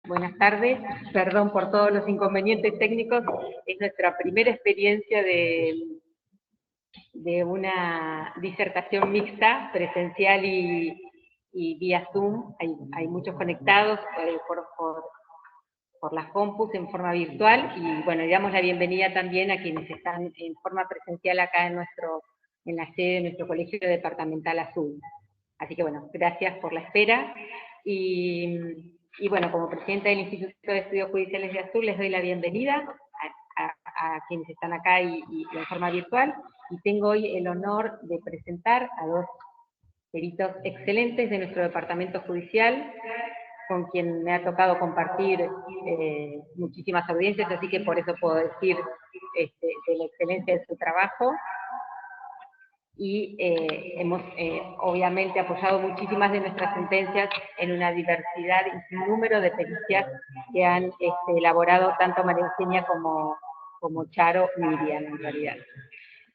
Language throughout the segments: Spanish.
Buenas tardes, perdón por todos los inconvenientes técnicos. Es nuestra primera experiencia de una disertación mixta, presencial y vía Zoom. Hay muchos conectados por las compus en forma virtual, y bueno, le damos la bienvenida también a quienes están en forma presencial acá en la sede de nuestro colegio departamental Azul. Así que bueno, gracias por la espera. Y bueno, como presidenta del Instituto de Estudios Judiciales de Azul, les doy la bienvenida a quienes están acá y en forma virtual, y tengo hoy el honor de presentar a dos peritos excelentes de nuestro departamento judicial, con quien me ha tocado compartir muchísimas audiencias, así que por eso puedo decir de la excelencia de su trabajo. Y hemos obviamente apoyado muchísimas de nuestras sentencias en una diversidad y un número de pericias que han elaborado tanto María Eugenia como Charo y Miriam, en realidad.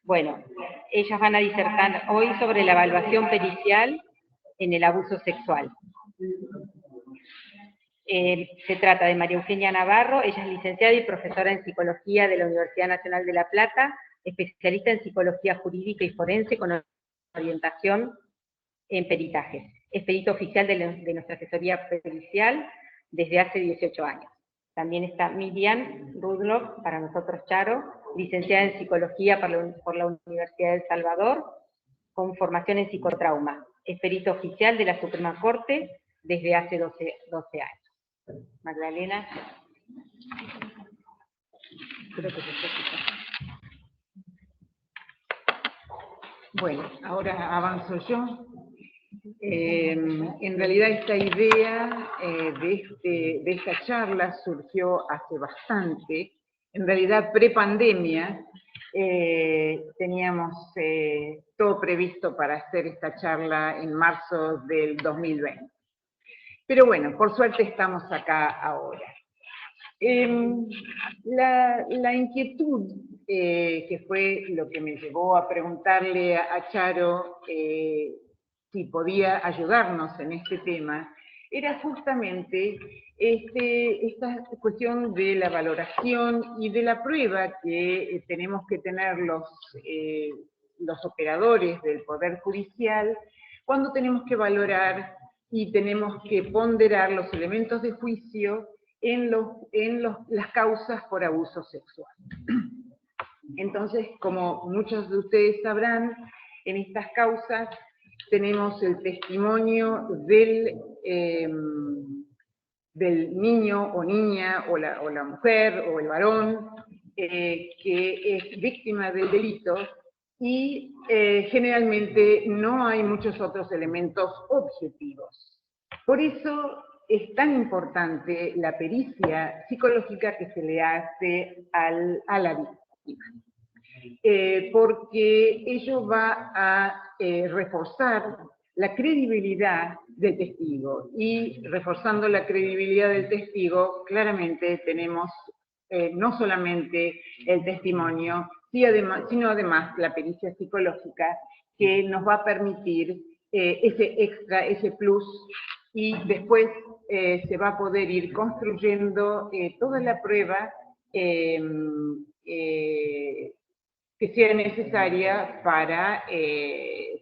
Bueno, ellas van a disertar hoy sobre la evaluación pericial en el abuso sexual. Se trata de María Eugenia Navarro. Ella es licenciada y profesora en Psicología de la Universidad Nacional de La Plata, especialista en Psicología Jurídica y Forense con orientación en peritajes. Es perito oficial de nuestra asesoría pericial desde hace 18 años. También está Miriam Rudloff, para nosotros Charo, licenciada en Psicología por la Universidad de El Salvador, con formación en psicotrauma. Es perito oficial de la Suprema Corte desde hace 12 años. Magdalena. Creo que se escucha. Bueno, ahora avanzo yo. En realidad esta idea de esta charla surgió hace bastante. En realidad pre-pandemia teníamos todo previsto para hacer esta charla en marzo del 2020. Pero bueno, por suerte estamos acá ahora. La inquietud, que fue lo que me llevó a preguntarle a Charo si podía ayudarnos en este tema, era justamente esta cuestión de la valoración y de la prueba que tenemos que tener los operadores del Poder Judicial cuando tenemos que valorar y tenemos que ponderar los elementos de juicio en las causas por abuso sexual. Entonces, como muchos de ustedes sabrán, en estas causas tenemos el testimonio del niño o niña, o la mujer, o el varón, que es víctima del delito, y generalmente no hay muchos otros elementos objetivos. Por eso es tan importante la pericia psicológica que se le hace a la víctima, porque ello va a reforzar la credibilidad del testigo, y reforzando la credibilidad del testigo, claramente tenemos no solamente el testimonio, sino además la pericia psicológica, que nos va a permitir ese extra, ese plus, y después se va a poder ir construyendo toda la prueba que sea necesaria para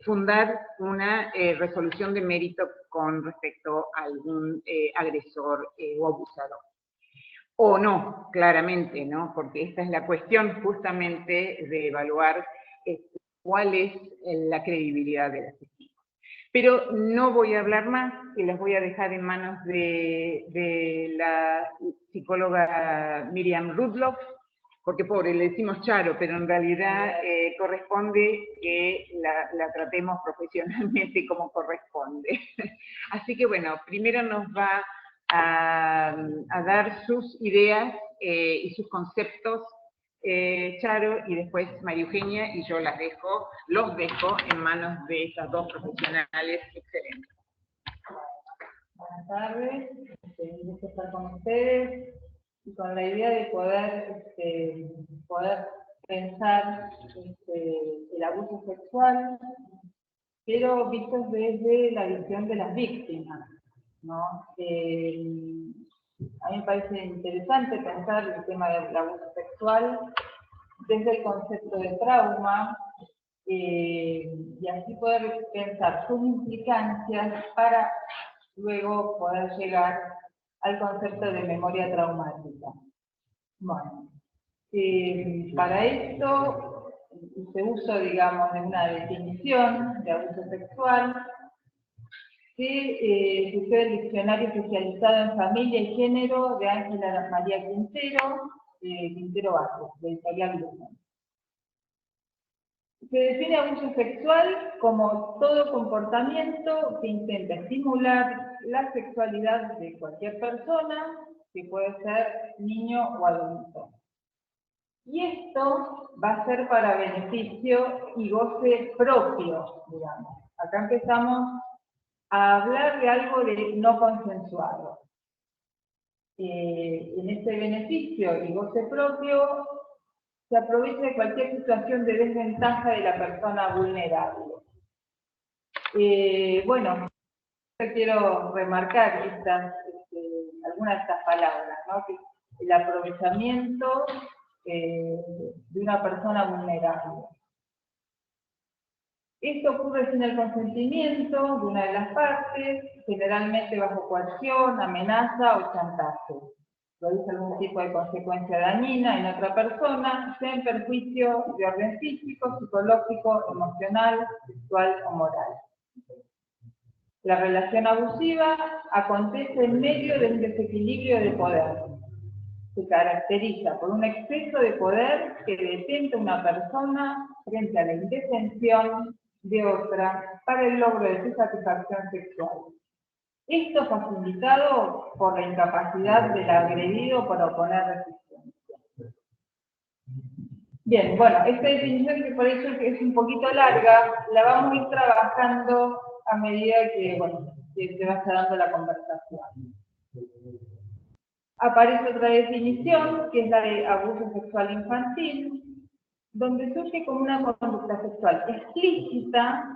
fundar una resolución de mérito con respecto a algún agresor o abusador. O no, claramente, ¿no? Porque esta es la cuestión justamente de evaluar cuál es la credibilidad de la testigo. Pero no voy a hablar más, y las voy a dejar en manos de la psicóloga Miriam Rudloff, porque pobre, le decimos Charo, pero en realidad corresponde que la tratemos profesionalmente como corresponde. Así que bueno, primero nos va a dar sus ideas y sus conceptos Charo, y después María Eugenia, y yo los dejo en manos de estas dos profesionales excelentes. Buenas tardes, un gusto estar con ustedes, y con la idea de poder pensar el abuso sexual, pero visto desde la visión de las víctimas, ¿no? A mí me parece interesante pensar el tema del abuso sexual desde el concepto de trauma, y así poder pensar sus implicancias para luego poder llegar al concepto de memoria traumática. Bueno, para esto se usa, digamos, de una definición de abuso sexual que sucede el Diccionario Especializado en Familia y Género de Ángela María Quintero Vázquez, de Editorial Lumen. Se define abuso sexual como todo comportamiento que intenta estimular la sexualidad de cualquier persona, que puede ser niño o adulto. Y esto va a ser para beneficio y goce propio, digamos. Acá empezamos a hablar de algo de no consensuado. En este beneficio y goce propio se aprovecha de cualquier situación de desventaja de la persona vulnerable. Bueno, yo quiero remarcar algunas de estas palabras, ¿no? Que el aprovechamiento de una persona vulnerable. Esto ocurre sin el consentimiento de una de las partes, generalmente bajo coacción, amenaza o chantaje. Produce algún tipo de consecuencia dañina en otra persona, sea en perjuicio de orden físico, psicológico, emocional, sexual o moral. La relación abusiva acontece en medio de un desequilibrio de poder. Se caracteriza por un exceso de poder que detenta a una persona frente a la indefensión de otra para el logro de su satisfacción sexual. Esto facilitado por la incapacidad del agredido para oponer resistencia. Bien, bueno, esta definición, que por eso es un poquito larga, la vamos a ir trabajando a medida que, bueno, que se vaya dando la conversación. Aparece otra definición, que es la de abuso sexual infantil, donde surge como una conducta sexual explícita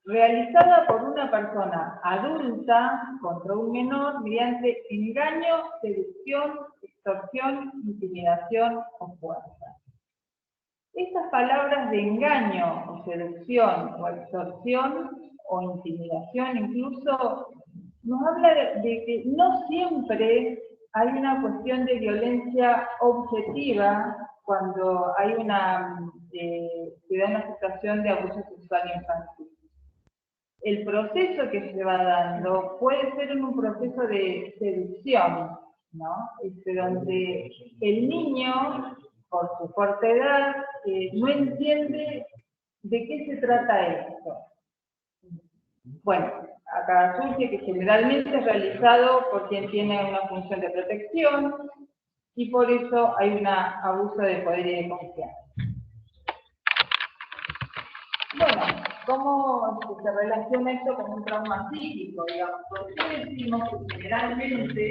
realizada por una persona adulta contra un menor mediante engaño, seducción, extorsión, intimidación o fuerza. Estas palabras de engaño o seducción o extorsión o intimidación incluso nos habla de que no siempre hay una cuestión de violencia objetiva cuando hay se da una situación de abuso sexual infantil. El proceso que se va dando puede ser en un proceso de seducción, ¿no? Donde el niño, por su corta edad, no entiende de qué se trata esto. Bueno, acá surge que generalmente es realizado por quien tiene una función de protección y por eso hay un abuso de poder y de confianza. Bueno, ¿cómo se relaciona esto con un trauma psíquico, digamos? ¿Por qué decimos que generalmente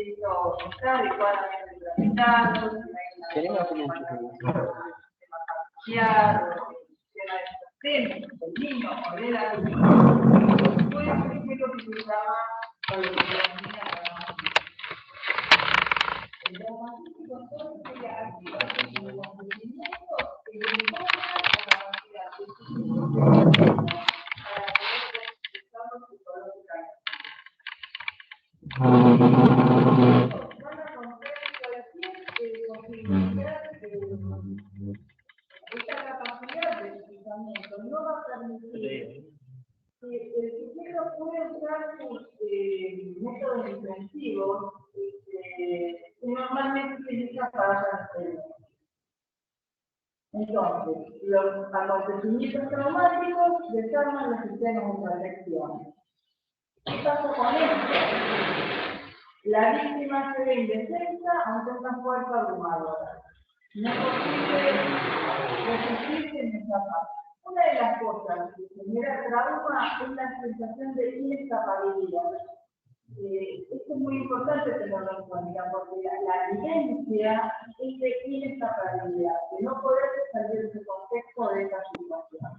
esto está adecuadamente tramitado, no hay una sistema familiar, del niño o del adulto? Puede ser que lo que se llama traumatología traumática. El traumatístico son que activa el consentimiento que le esta capacidad de pensamiento no va a permitir que el sujeto pueda usar sus métodos defensivos que normalmente se utilizan para hacer. Entonces, los acontecimientos traumáticos desarman los sistemas de protección. ¿Qué pasa con esto? La víctima se ve indefensa ante una fuerza abrumadora. No es posible resistirse en esa parte. Una de las cosas que genera trauma es la sensación de inescapabilidad. Esto es muy importante tenerlo en cuenta, porque la vivencia es de inescapabilidad, de no poder salir de ese contexto de esa situación.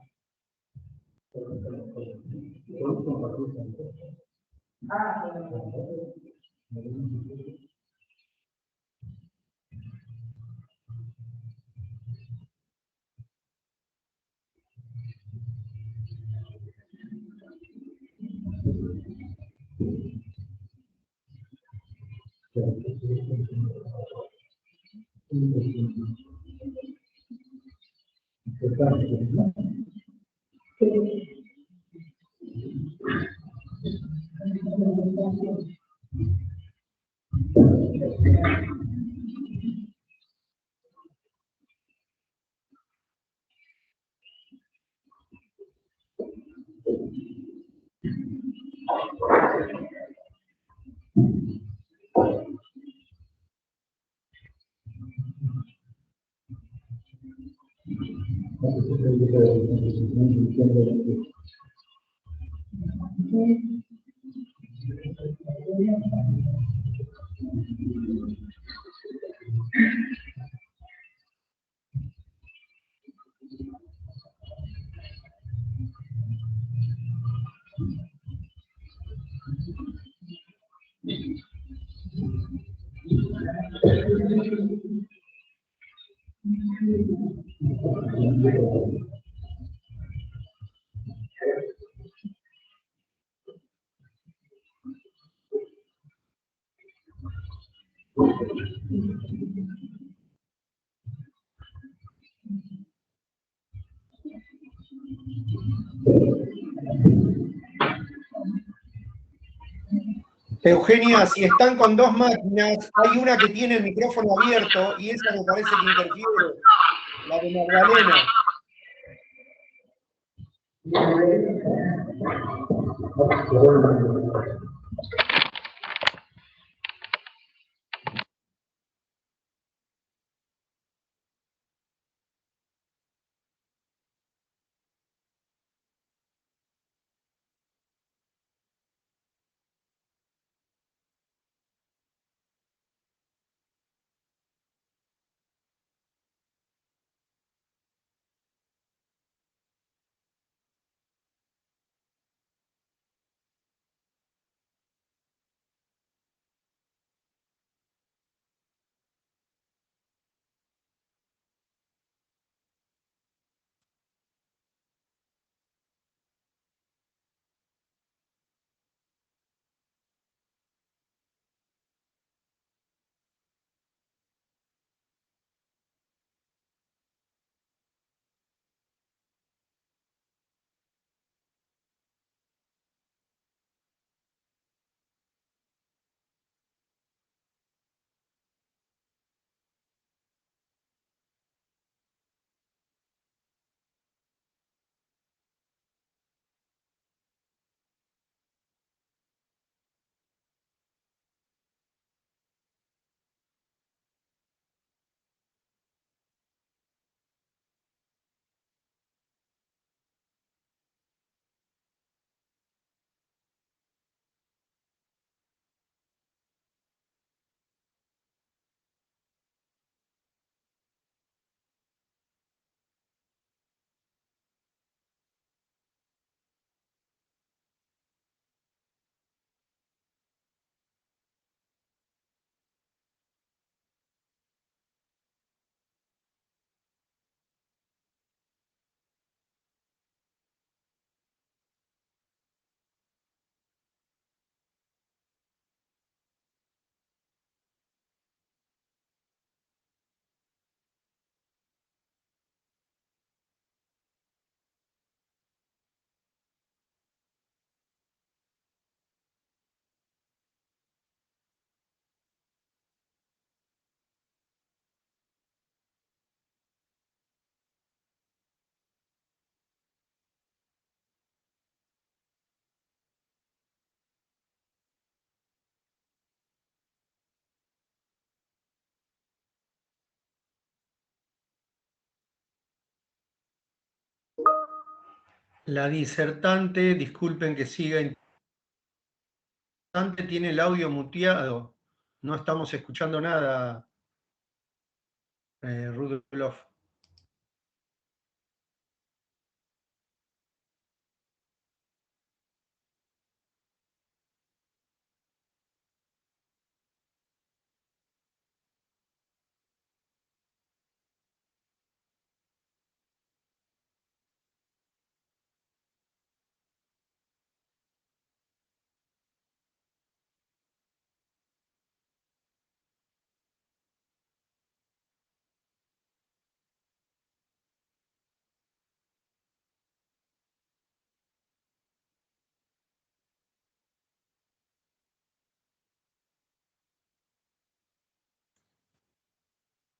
Eugenia, si están con dos máquinas, hay una que tiene el micrófono abierto y esa me parece que interfiere, la de Magdalena. La disertante, disculpen que siga, tiene el audio muteado. No estamos escuchando nada, Rudolf.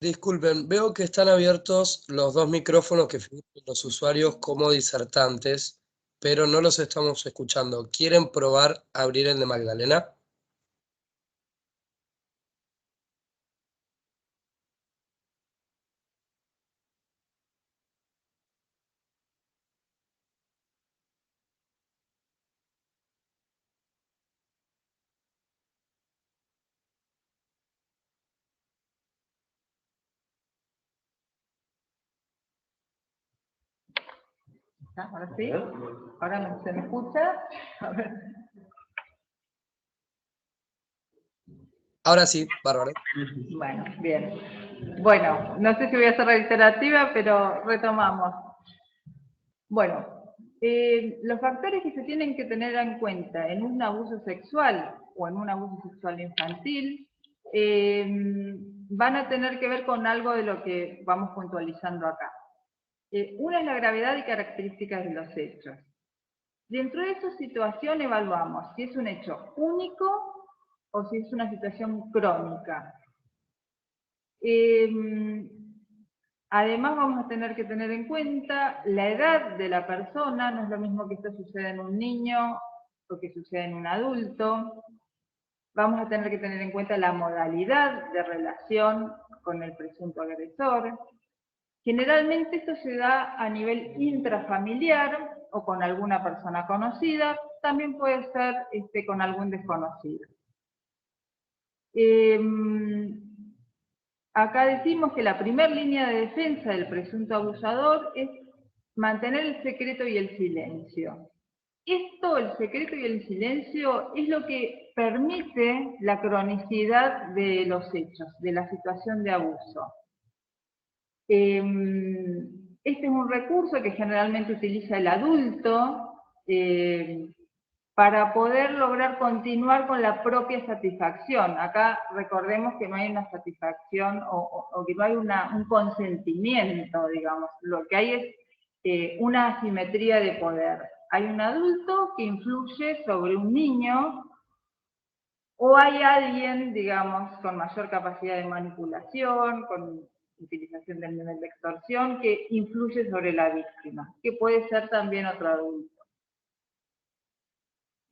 Disculpen, veo que están abiertos los dos micrófonos que figuran los usuarios como disertantes, pero no los estamos escuchando. ¿Quieren probar a abrir el de Magdalena? ¿Ahora sí? ¿Ahora se me escucha? A ver. Ahora sí, bárbaro. Bueno, bien. Bueno, no sé si voy a ser reiterativa, pero retomamos. Bueno, los factores que se tienen que tener en cuenta en un abuso sexual o en un abuso sexual infantil van a tener que ver con algo de lo que vamos puntualizando acá. Una es la gravedad y características de los hechos. Dentro de esa situación evaluamos si es un hecho único o si es una situación crónica. Además vamos a tener que tener en cuenta la edad de la persona, no es lo mismo que esto suceda en un niño o que suceda en un adulto. Vamos a tener que tener en cuenta la modalidad de relación con el presunto agresor. Generalmente esto se da a nivel intrafamiliar o con alguna persona conocida, también puede ser con algún desconocido. Acá decimos que la primera línea de defensa del presunto abusador es mantener el secreto y el silencio. Esto, el secreto y el silencio, es lo que permite la cronicidad de los hechos, de la situación de abuso. Este es un recurso que generalmente utiliza el adulto para poder lograr continuar con la propia satisfacción. Acá recordemos que no hay una satisfacción o que no hay un consentimiento, digamos. Lo que hay es una asimetría de poder. Hay un adulto que influye sobre un niño o hay alguien, digamos, con mayor capacidad de manipulación, con utilización del nivel de extorsión, que influye sobre la víctima, que puede ser también otro adulto.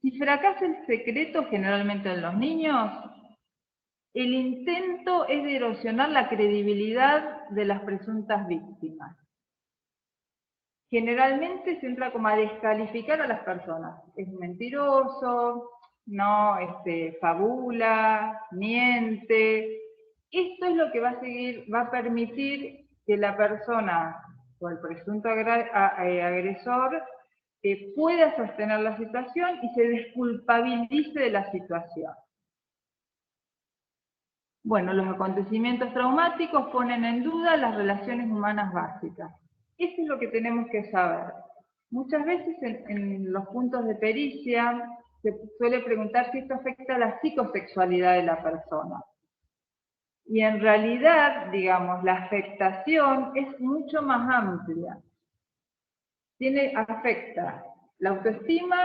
Si fracasa el secreto, generalmente en los niños, el intento es de erosionar la credibilidad de las presuntas víctimas. Generalmente se entra como a descalificar a las personas. Es mentiroso, no, fabula, miente. Esto es lo que va a permitir que la persona o el presunto agresor pueda sostener la situación y se desculpabilice de la situación. Bueno, los acontecimientos traumáticos ponen en duda las relaciones humanas básicas. Eso es lo que tenemos que saber. Muchas veces en los puntos de pericia se suele preguntar si esto afecta a la psicosexualidad de la persona. Y en realidad, digamos, la afectación es mucho más amplia. Afecta la autoestima,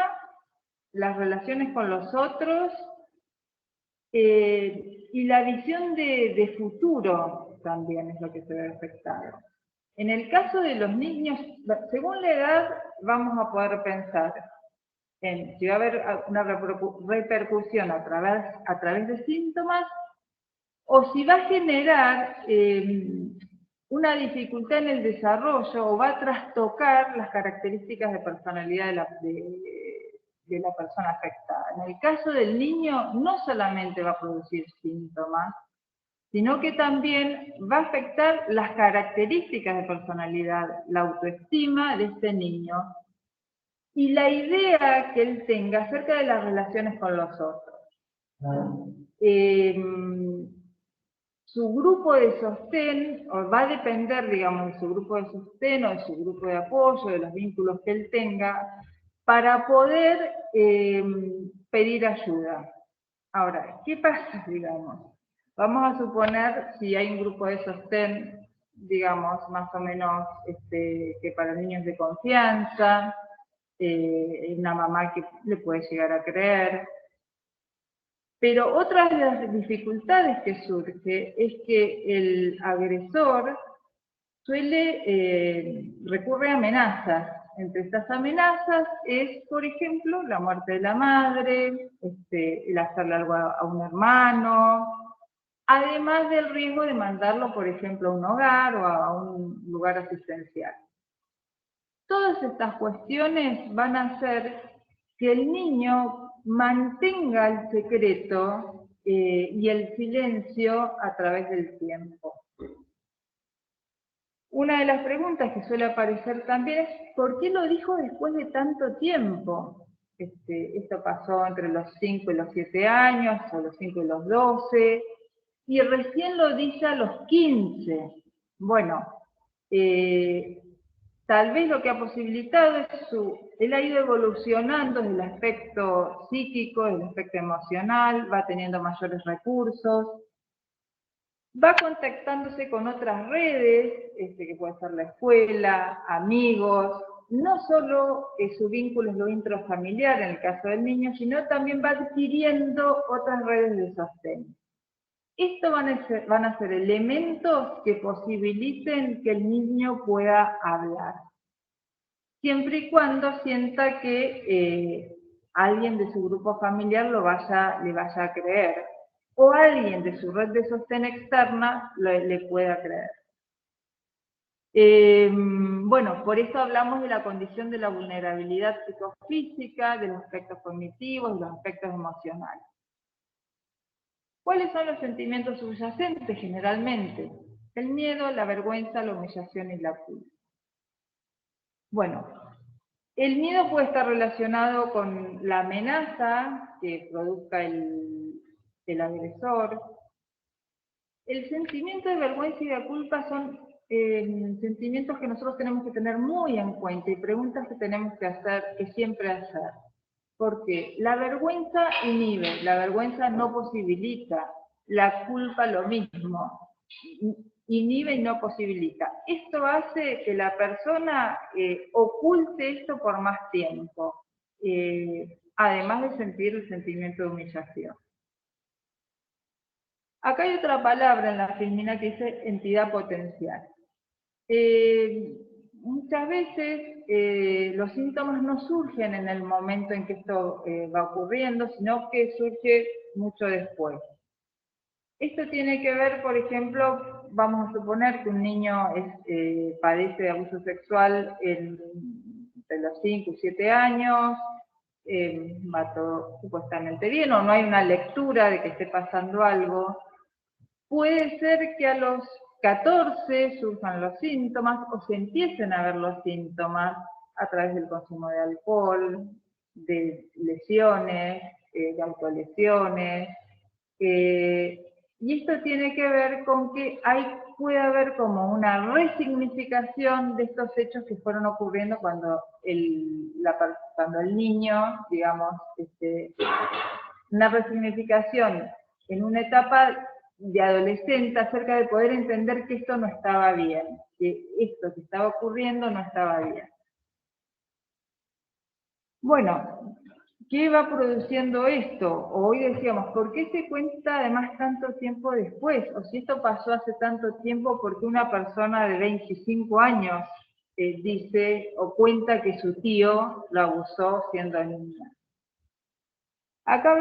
las relaciones con los otros y la visión de futuro también es lo que se ve afectado. En el caso de los niños, según la edad, vamos a poder pensar en si va a haber una repercusión a través de síntomas o si va a generar una dificultad en el desarrollo o va a trastocar las características de personalidad de la persona afectada. En el caso del niño, no solamente va a producir síntomas, sino que también va a afectar las características de personalidad, la autoestima de este niño y la idea que él tenga acerca de las relaciones con los otros. Su grupo de sostén, o va a depender, digamos, de su grupo de sostén o de su grupo de apoyo, de los vínculos que él tenga, para poder pedir ayuda. Ahora, ¿qué pasa, digamos? Vamos a suponer, si hay un grupo de sostén, digamos, más o menos que para niños de confianza, una mamá que le puede llegar a creer. Pero otra de las dificultades que surge es que el agresor recurre a amenazas. Entre estas amenazas es, por ejemplo, la muerte de la madre, el hacerle algo a un hermano, además del riesgo de mandarlo, por ejemplo, a un hogar o a un lugar asistencial. Todas estas cuestiones van a hacer que el niño mantenga el secreto y el silencio a través del tiempo. Una de las preguntas que suele aparecer también es ¿por qué lo dijo después de tanto tiempo? Esto pasó entre los 5 y los 7 años, o los 5 y los 12, y recién lo dice a los 15. Bueno, tal vez lo que ha posibilitado es él ha ido evolucionando desde el aspecto psíquico, desde el aspecto emocional, va teniendo mayores recursos, va contactándose con otras redes, que puede ser la escuela, amigos, no solo su vínculo es lo intrafamiliar en el caso del niño, sino también va adquiriendo otras redes de sostén. Estos van a ser elementos que posibiliten que el niño pueda hablar, siempre y cuando sienta que alguien de su grupo familiar le vaya a creer, o alguien de su red de sostén externa le pueda creer. Bueno, por eso hablamos de la condición de la vulnerabilidad psicofísica, de los aspectos cognitivos, de los aspectos emocionales. ¿Cuáles son los sentimientos subyacentes generalmente? El miedo, la vergüenza, la humillación y la culpa. Bueno, el miedo puede estar relacionado con la amenaza que produzca el agresor. El sentimiento de vergüenza y de culpa son sentimientos que nosotros tenemos que tener muy en cuenta y preguntas que tenemos que hacer, que siempre hacer. Porque la vergüenza inhibe, la vergüenza no posibilita, la culpa lo mismo, inhibe y no posibilita. Esto hace que la persona oculte esto por más tiempo, además de sentir el sentimiento de humillación. Acá hay otra palabra en la filmina que dice entidad potencial. Muchas veces los síntomas no surgen en el momento en que esto va ocurriendo, sino que surge mucho después. Esto tiene que ver, por ejemplo, vamos a suponer que un niño padece de abuso sexual entre los 5 y 7 años, va todo supuestamente bien, o no hay una lectura de que esté pasando algo. Puede ser que a los 14 surjan los síntomas o se empiecen a ver los síntomas a través del consumo de alcohol, de lesiones, de autolesiones. Y esto tiene que ver con que puede haber como una resignificación de estos hechos que fueron ocurriendo cuando el niño, digamos, una resignificación en una etapa de adolescente acerca de poder entender que esto no estaba bien, que esto que estaba ocurriendo no estaba bien. Bueno, ¿qué va produciendo esto? Hoy decíamos, ¿por qué se cuenta además tanto tiempo después? O si esto pasó hace tanto tiempo, ¿por qué una persona de 25 años dice o cuenta que su tío lo abusó siendo niña? Acá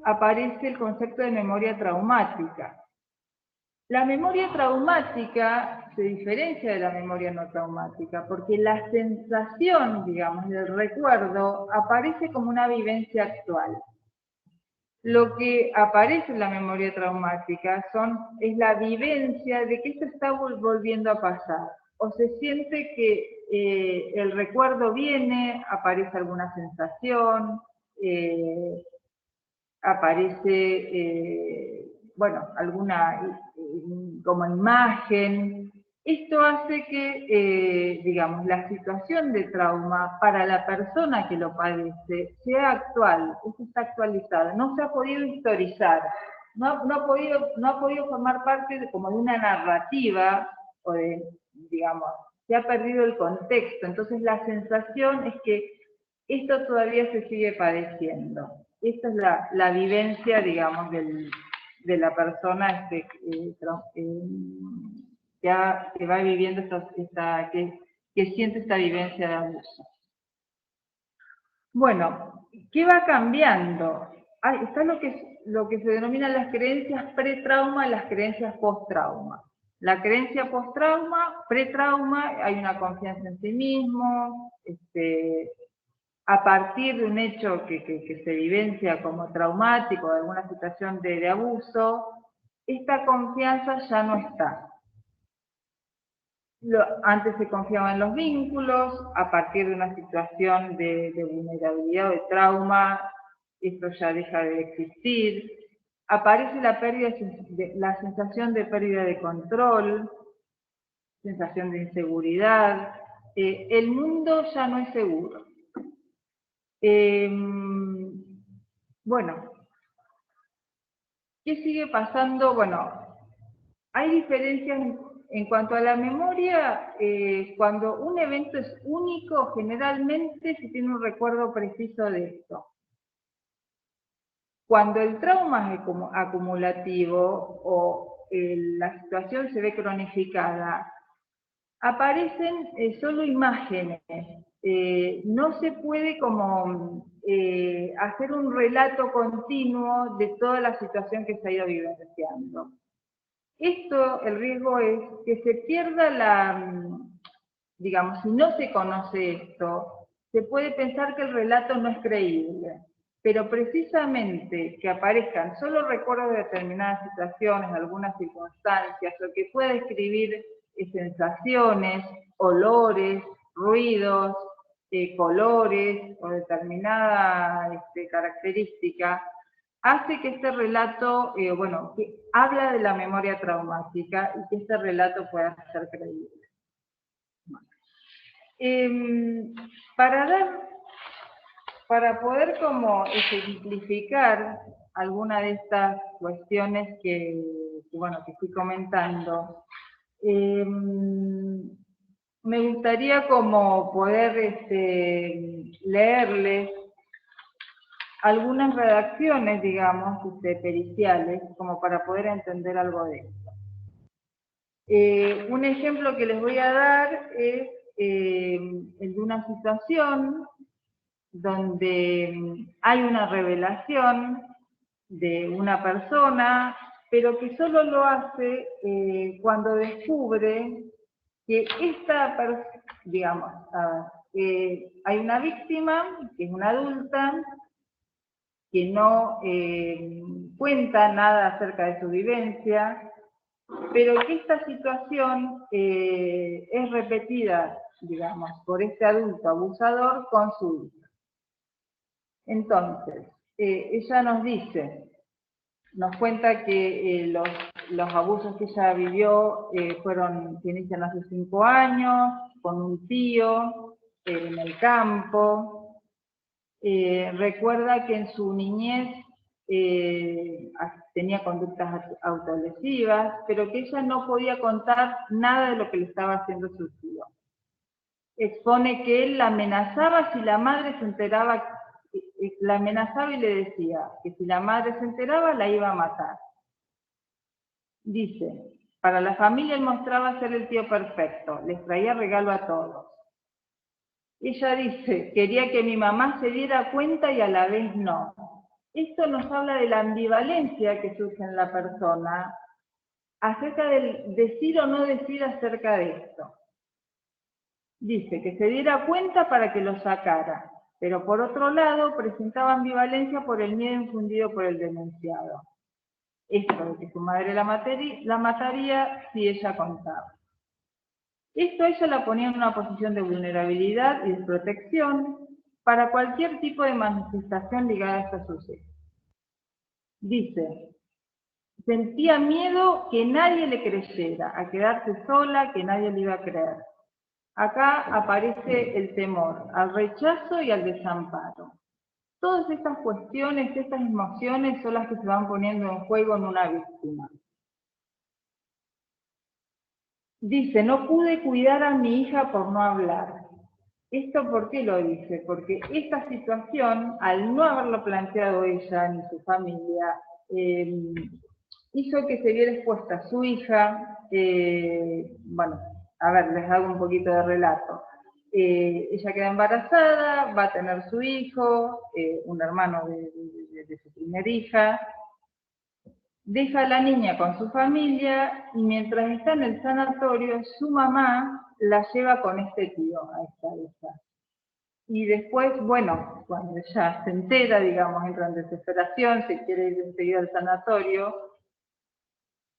aparece el concepto de memoria traumática. La memoria traumática se diferencia de la memoria no traumática, porque la sensación, digamos, del recuerdo aparece como una vivencia actual. Lo que aparece en la memoria traumática es la vivencia de que esto está volviendo a pasar. O se siente que el recuerdo viene, aparece alguna sensación, aparece, bueno, alguna como imagen. Esto hace que, digamos, la situación de trauma para la persona que lo padece sea actual, está actualizada, no se ha podido historizar, no ha podido formar parte como de una narrativa, o de, digamos, se ha perdido el contexto. Entonces la sensación es que esto todavía se sigue padeciendo. esta es la vivencia, digamos, de la persona que va viviendo que siente esta vivencia de abuso. Bueno, ¿qué va cambiando? Está lo que se denominan las creencias pre-trauma y las creencias post-trauma. La creencia post-trauma, pre-trauma, hay una confianza en sí mismo, a partir de un hecho que se vivencia como traumático, de alguna situación de abuso, esta confianza ya no está. Antes se confiaba en los vínculos, a partir de una situación de vulnerabilidad o de trauma, esto ya deja de existir. Aparece la sensación de pérdida de control, sensación de inseguridad. El mundo ya no es seguro. Bueno, ¿qué sigue pasando? Bueno, hay diferencias en cuanto a la memoria. Cuando un evento es único, generalmente se tiene un recuerdo preciso de esto. Cuando el trauma es acumulativo o la situación se ve cronificada, aparecen solo imágenes. No se puede como hacer un relato continuo de toda la situación que se ha ido vivenciando. Esto, el riesgo es que se pierda digamos, si no se conoce esto, se puede pensar que el relato no es creíble. Pero precisamente que aparezcan solo recuerdos de determinadas situaciones, algunas circunstancias, o que pueda describir sensaciones, olores, ruidos, colores o determinada característica, hace que este relato, que habla de la memoria traumática y que este relato pueda ser creíble. Para poder como ejemplificar alguna de estas cuestiones que fui comentando, me gustaría como poder leerles algunas redacciones, digamos, periciales, como para poder entender algo de esto. Un ejemplo que les voy a dar es el de una situación donde hay una revelación de una persona, pero que solo lo hace cuando descubre que hay una víctima, que es una adulta, que no cuenta nada acerca de su vivencia, pero que esta situación es repetida, digamos, por este adulto abusador con su hija. Entonces, ella nos cuenta que los abusos que ella vivió se inician hace 5 años, con un tío, en el campo. Recuerda que en su niñez tenía conductas autolesivas, pero que ella no podía contar nada de lo que le estaba haciendo su tío. Expone que él la amenazaba si la madre se enteraba, la amenazaba y le decía que si la madre se enteraba la iba a matar. Dice, para la familia él mostraba ser el tío perfecto, les traía regalo a todos. Ella dice, quería que mi mamá se diera cuenta y a la vez no. Esto nos habla de la ambivalencia que surge en la persona acerca del decir o no decir acerca de esto. Dice que se diera cuenta para que lo sacara, pero por otro lado presentaba ambivalencia por el miedo infundido por el denunciado. Esto de que su madre la mataría si ella contaba. Esto ella la ponía en una posición de vulnerabilidad y de protección para cualquier tipo de manifestación ligada a este suceso. Dice, sentía miedo que nadie le creyera, a quedarse sola, que nadie le iba a creer. Acá aparece el temor al rechazo y al desamparo. Todas estas cuestiones, estas emociones son las que se van poniendo en juego en una víctima. Dice, no pude cuidar a mi hija por no hablar. ¿Esto por qué lo dice? Porque esta situación, al no haberlo planteado ella ni su familia, hizo que se viera expuesta su hija. Bueno, a ver, les hago un poquito de relato. Ella queda embarazada, va a tener su hijo, un hermano de su primera hija, deja a la niña con su familia y mientras está en el sanatorio, su mamá la lleva con este tío a esta hija. Y después, bueno, cuando ella se entera, digamos, entra en desesperación, se quiere ir enseguida al sanatorio,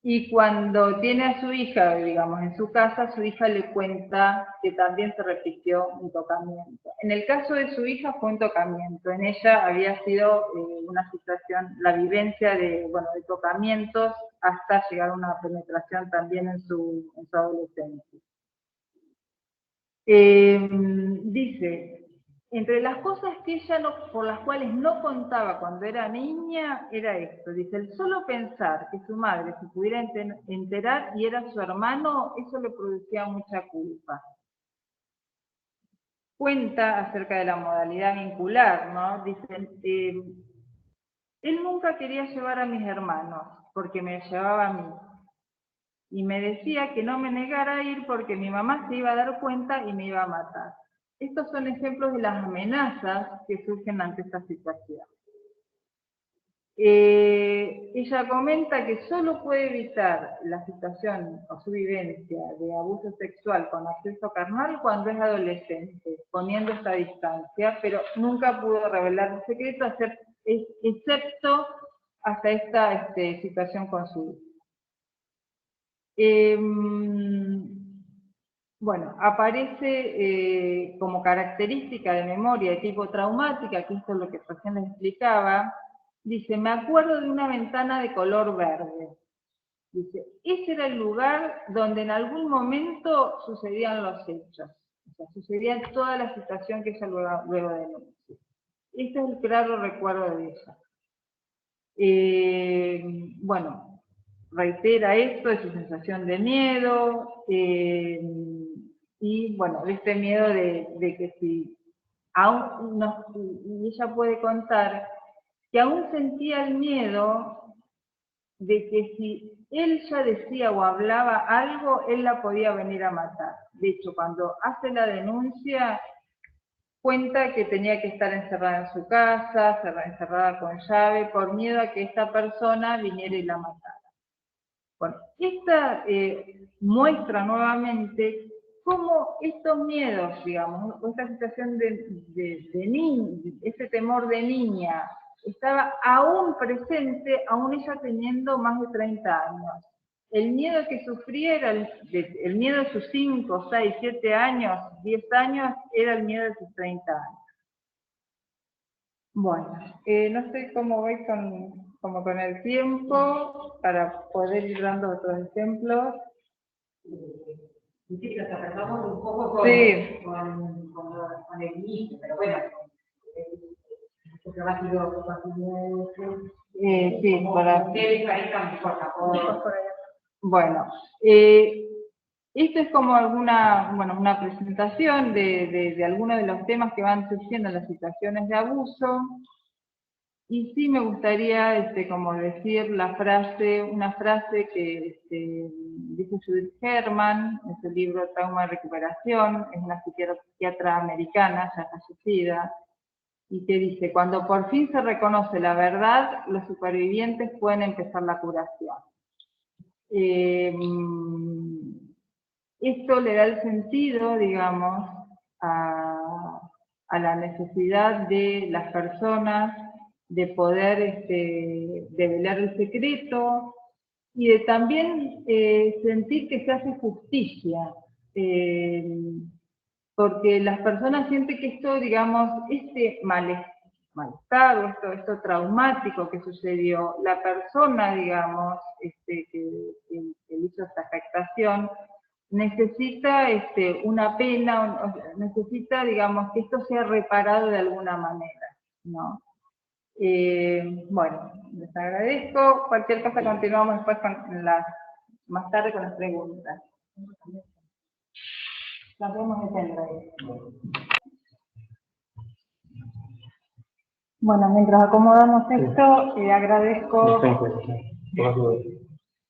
y cuando tiene a su hija, digamos, en su casa, su hija le cuenta que también se repitió un tocamiento. En el caso de su hija fue un tocamiento, en ella había sido una situación, la vivencia de tocamientos hasta llegar a una penetración también en su adolescencia. Dice, entre las cosas que ella por las cuales no contaba cuando era niña, era esto. Dice, el solo pensar que su madre se pudiera enterar y era su hermano, eso le producía mucha culpa. Cuenta acerca de la modalidad vincular, ¿no? Dice, él nunca quería llevar a mis hermanos, porque me llevaba a mí. Y me decía que no me negara a ir porque mi mamá se iba a dar cuenta y me iba a matar. Estos son ejemplos de las amenazas que surgen ante esta situación. Ella comenta que solo puede evitar la situación o su vivencia de abuso sexual con acceso carnal cuando es adolescente, poniendo esta distancia, pero nunca pudo revelar el secreto, excepto hasta esta situación con su hijo. Bueno, aparece como característica de memoria de tipo traumática, que esto es lo que recién les explicaba, dice, me acuerdo de una ventana de color verde. Dice, ese era el lugar donde en algún momento sucedían los hechos. O sea, sucedía toda la situación que ella luego denunció. Este es el claro recuerdo de ella. Bueno, reitera esto de su sensación de miedo, y bueno, de este miedo de que si aún no, y ella puede contar que aún sentía el miedo de que si él ya decía o hablaba algo, él la podía venir a matar. De hecho, cuando hace la denuncia, cuenta que tenía que estar encerrada en su casa, encerrada con llave, por miedo a que esta persona viniera y la matara. Bueno, esta muestra nuevamente cómo estos miedos, digamos, esta situación de niña, ese temor de niña, estaba aún presente, aún ella teniendo más de 30 años. El miedo que sufría era el miedo de sus 5, 6, 7 años, 10 años, era el miedo de sus 30 años. Bueno, no sé cómo voy con el tiempo para poder ir dando otros ejemplos. Sí, nos acercamos un poco con el inicio, pero bueno, porque va a ser sí, para... Bueno, esto es como una presentación de algunos de los temas que van surgiendo en las situaciones de abuso. Y sí me gustaría como decir una frase que dice Judith Herman en su libro Trauma y Recuperación, es una psiquiatra americana, ya fallecida, y que dice, cuando por fin se reconoce la verdad, los supervivientes pueden empezar la curación. Esto le da el sentido, digamos, a la necesidad de las personas de poder develar el secreto y de también sentir que se hace justicia, porque las personas sienten que esto, digamos, este malestar o esto traumático que sucedió, la persona, digamos, que hizo esta afectación, necesita una pena, necesita, digamos, que esto sea reparado de alguna manera, ¿no? Bueno, les agradezco. Cualquier cosa continuamos después más tarde con las preguntas. Nos vemos en el Bueno, mientras acomodamos esto, agradezco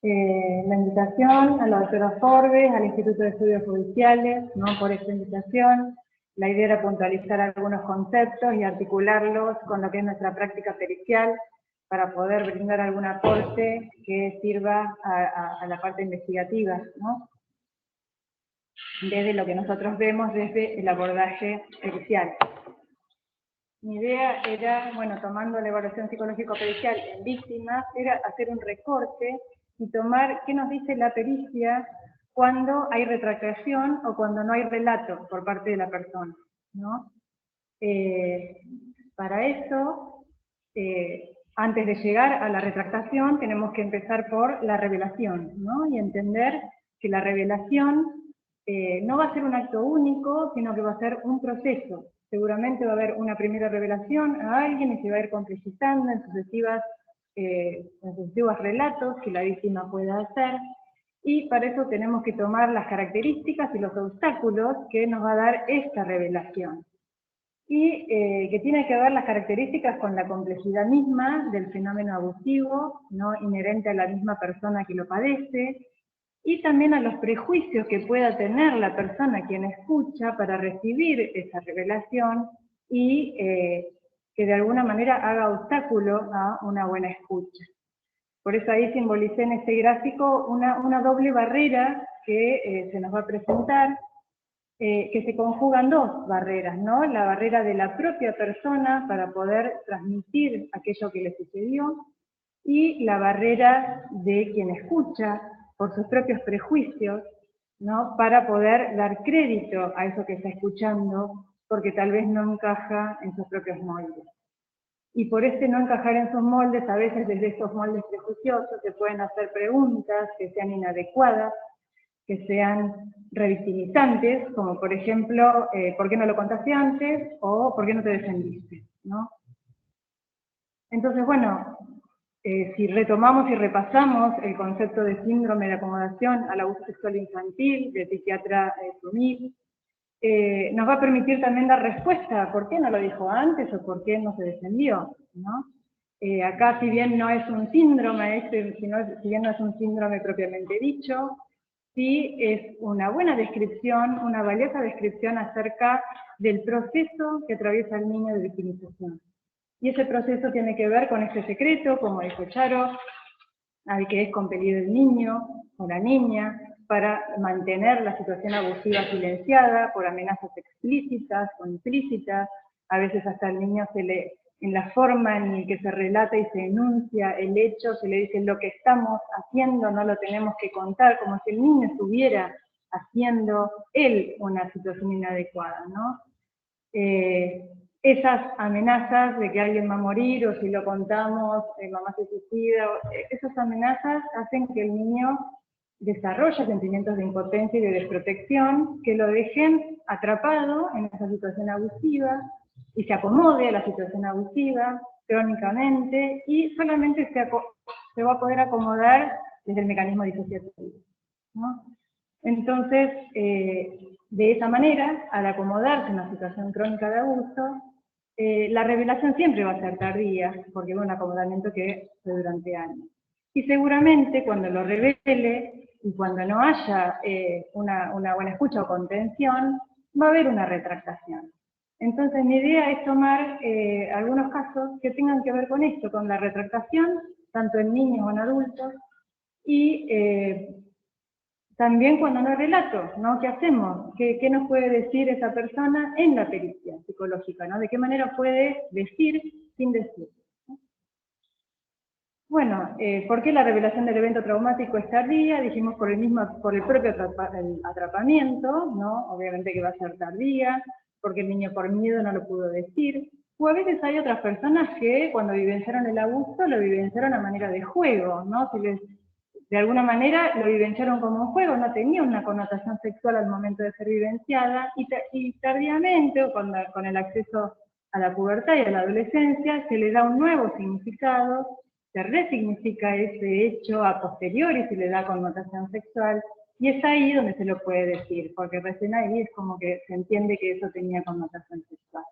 la invitación a la doctora Forbes, al Instituto de Estudios Judiciales, ¿no?, por esta invitación. La idea era puntualizar algunos conceptos y articularlos con lo que es nuestra práctica pericial para poder brindar algún aporte que sirva a la parte investigativa, ¿no?, desde lo que nosotros vemos desde el abordaje pericial. Mi idea era, bueno, tomando la evaluación psicológico-pericial en víctimas, era hacer un recorte y tomar qué nos dice la pericia cuando hay retractación o cuando no hay relato por parte de la persona, ¿no? Para eso, antes de llegar a la retractación, tenemos que empezar por la revelación, ¿no? Y entender que la revelación no va a ser un acto único, sino que va a ser un proceso. Seguramente va a haber una primera revelación a alguien y se va a ir complejizando en sucesivos relatos que la víctima pueda hacer, y para eso tenemos que tomar las características y los obstáculos que nos va a dar esta revelación, y que tiene que ver las características con la complejidad misma del fenómeno abusivo, no inherente a la misma persona que lo padece, y también a los prejuicios que pueda tener la persona quien escucha para recibir esa revelación y que de alguna manera haga obstáculo a una buena escucha. Por eso ahí simbolicé en este gráfico una doble barrera que se nos va a presentar, que se conjugan dos barreras, ¿no? La barrera de la propia persona para poder transmitir aquello que le sucedió, y la barrera de quien escucha por sus propios prejuicios, ¿no?, para poder dar crédito a eso que está escuchando, porque tal vez no encaja en sus propios moldes. Y por este no encajar en sus moldes, a veces desde estos moldes prejuiciosos se pueden hacer preguntas que sean inadecuadas, que sean revictimizantes, como por ejemplo, ¿por qué no lo contaste antes? O ¿por qué no te defendiste?, ¿no? Entonces, bueno, si retomamos y repasamos el concepto de síndrome de acomodación al abuso sexual infantil, del psiquiatra Sumit, nos va a permitir también dar respuesta a por qué no lo dijo antes o por qué no se defendió, ¿no? Acá, si bien no es un síndrome, si bien no es un síndrome propiamente dicho, sí es una buena descripción, una valiosa descripción acerca del proceso que atraviesa el niño de victimización. Y ese proceso tiene que ver con este secreto, como dijo Charo, al que es compelido el niño o la niña para mantener la situación abusiva silenciada por amenazas explícitas o implícitas. A veces hasta el niño en la forma en la que se relata y se enuncia el hecho, se le dice lo que estamos haciendo, no lo tenemos que contar, como si el niño estuviera haciendo él una situación inadecuada, ¿no? Esas amenazas de que alguien va a morir, o si lo contamos, mamá se suicida, esas amenazas hacen que el niño desarrolle sentimientos de impotencia y de desprotección que lo dejen atrapado en esa situación abusiva y se acomode a la situación abusiva crónicamente, y solamente se va a poder acomodar desde el mecanismo disociativo, ¿no? Entonces, de esa manera, al acomodarse en una situación crónica de abuso, la revelación siempre va a ser tardía, porque es un acomodamiento que fue durante años. Y seguramente cuando lo revele, y cuando no haya una buena escucha o contención, va a haber una retractación. Entonces mi idea es tomar algunos casos que tengan que ver con esto, con la retractación, tanto en niños como en adultos, y también cuando no hay relato, ¿no? ¿Qué hacemos? ¿Qué nos puede decir esa persona en la pericia psicológica, ¿no? ¿De qué manera puede decir sin decir? Bueno, ¿por qué la revelación del evento traumático es tardía? Dijimos por el propio atrapamiento, ¿no? Obviamente que va a ser tardía, porque el niño por miedo no lo pudo decir. O a veces hay otras personas que cuando vivenciaron el abuso lo vivenciaron a manera de juego, ¿no? De alguna manera lo vivenciaron como un juego, no tenía una connotación sexual al momento de ser vivenciada, y tardíamente, o con el acceso a la pubertad y a la adolescencia, se le da un nuevo significado, se resignifica ese hecho a posteriori, se le da connotación sexual, y es ahí donde se lo puede decir, porque recién ahí es como que se entiende que eso tenía connotación sexual.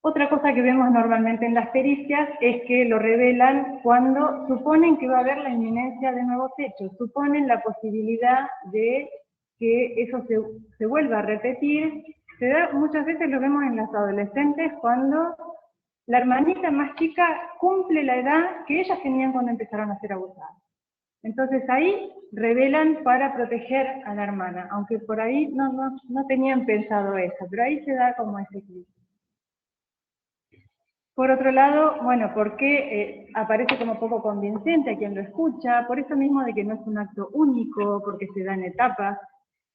Otra cosa que vemos normalmente en las pericias es que lo revelan cuando suponen que va a haber la inminencia de nuevos hechos, suponen la posibilidad de que eso se vuelva a repetir. Se da, muchas veces lo vemos en las adolescentes cuando la hermanita más chica cumple la edad que ellas tenían cuando empezaron a ser abusadas. Entonces ahí revelan para proteger a la hermana, aunque por ahí no tenían pensado eso, pero ahí se da como ese clic. Por otro lado, bueno, porque aparece como poco convincente a quien lo escucha, por eso mismo de que no es un acto único, porque se da en etapas,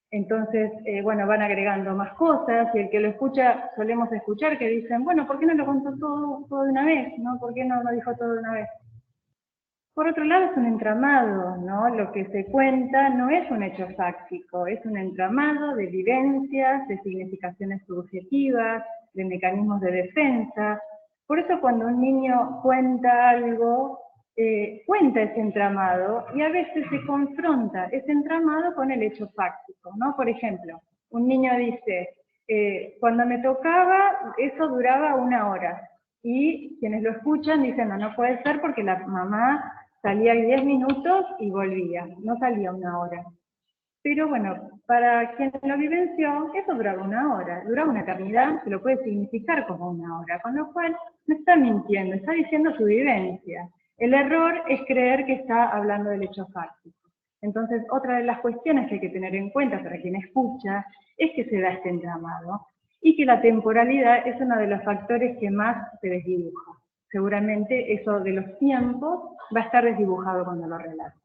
entonces, bueno, van agregando más cosas, y el que lo escucha, solemos escuchar que dicen, bueno, ¿por qué no lo contó todo de una vez? ¿No? ¿Por qué no lo dijo todo de una vez? Por otro lado, es un entramado, ¿no? Lo que se cuenta no es un hecho fáctico, es un entramado de vivencias, de significaciones subjetivas, de mecanismos de defensa. Por eso cuando un niño cuenta algo, cuenta ese entramado y a veces se confronta ese entramado con el hecho fáctico, ¿no? Por ejemplo, un niño dice, cuando me tocaba, eso duraba 1 hora. Y quienes lo escuchan dicen, no puede ser porque la mamá salía 10 minutos y volvía, no salía 1 hora. Pero bueno, para quien lo vivenció, eso duraba 1 hora, duraba una eternidad, se lo puede significar como 1 hora, con lo cual no está mintiendo, está diciendo su vivencia. El error es creer que está hablando del hecho fáctico. Entonces, otra de las cuestiones que hay que tener en cuenta para quien escucha es que se da este entramado y que la temporalidad es uno de los factores que más se desdibuja. Seguramente eso de los tiempos va a estar desdibujado cuando lo relata.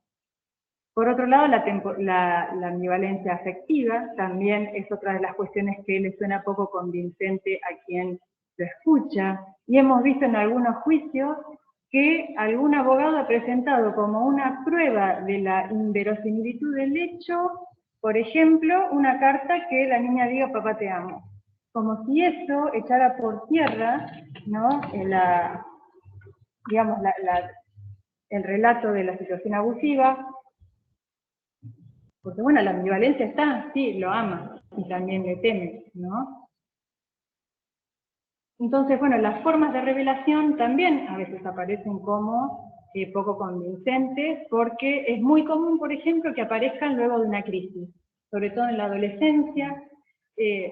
Por otro lado, la ambivalencia afectiva también es otra de las cuestiones que le suena poco convincente a quien lo escucha, y hemos visto en algunos juicios que algún abogado ha presentado como una prueba de la inverosimilitud del hecho, por ejemplo, una carta que la niña diga papá te amo, como si eso echara por tierra, ¿no? Digamos, el relato de la situación abusiva, porque bueno, la ambivalencia está, sí, lo ama, y también le teme, ¿no? Entonces, bueno, las formas de revelación también a veces aparecen como poco convincentes, porque es muy común, por ejemplo, que aparezcan luego de una crisis, sobre todo en la adolescencia.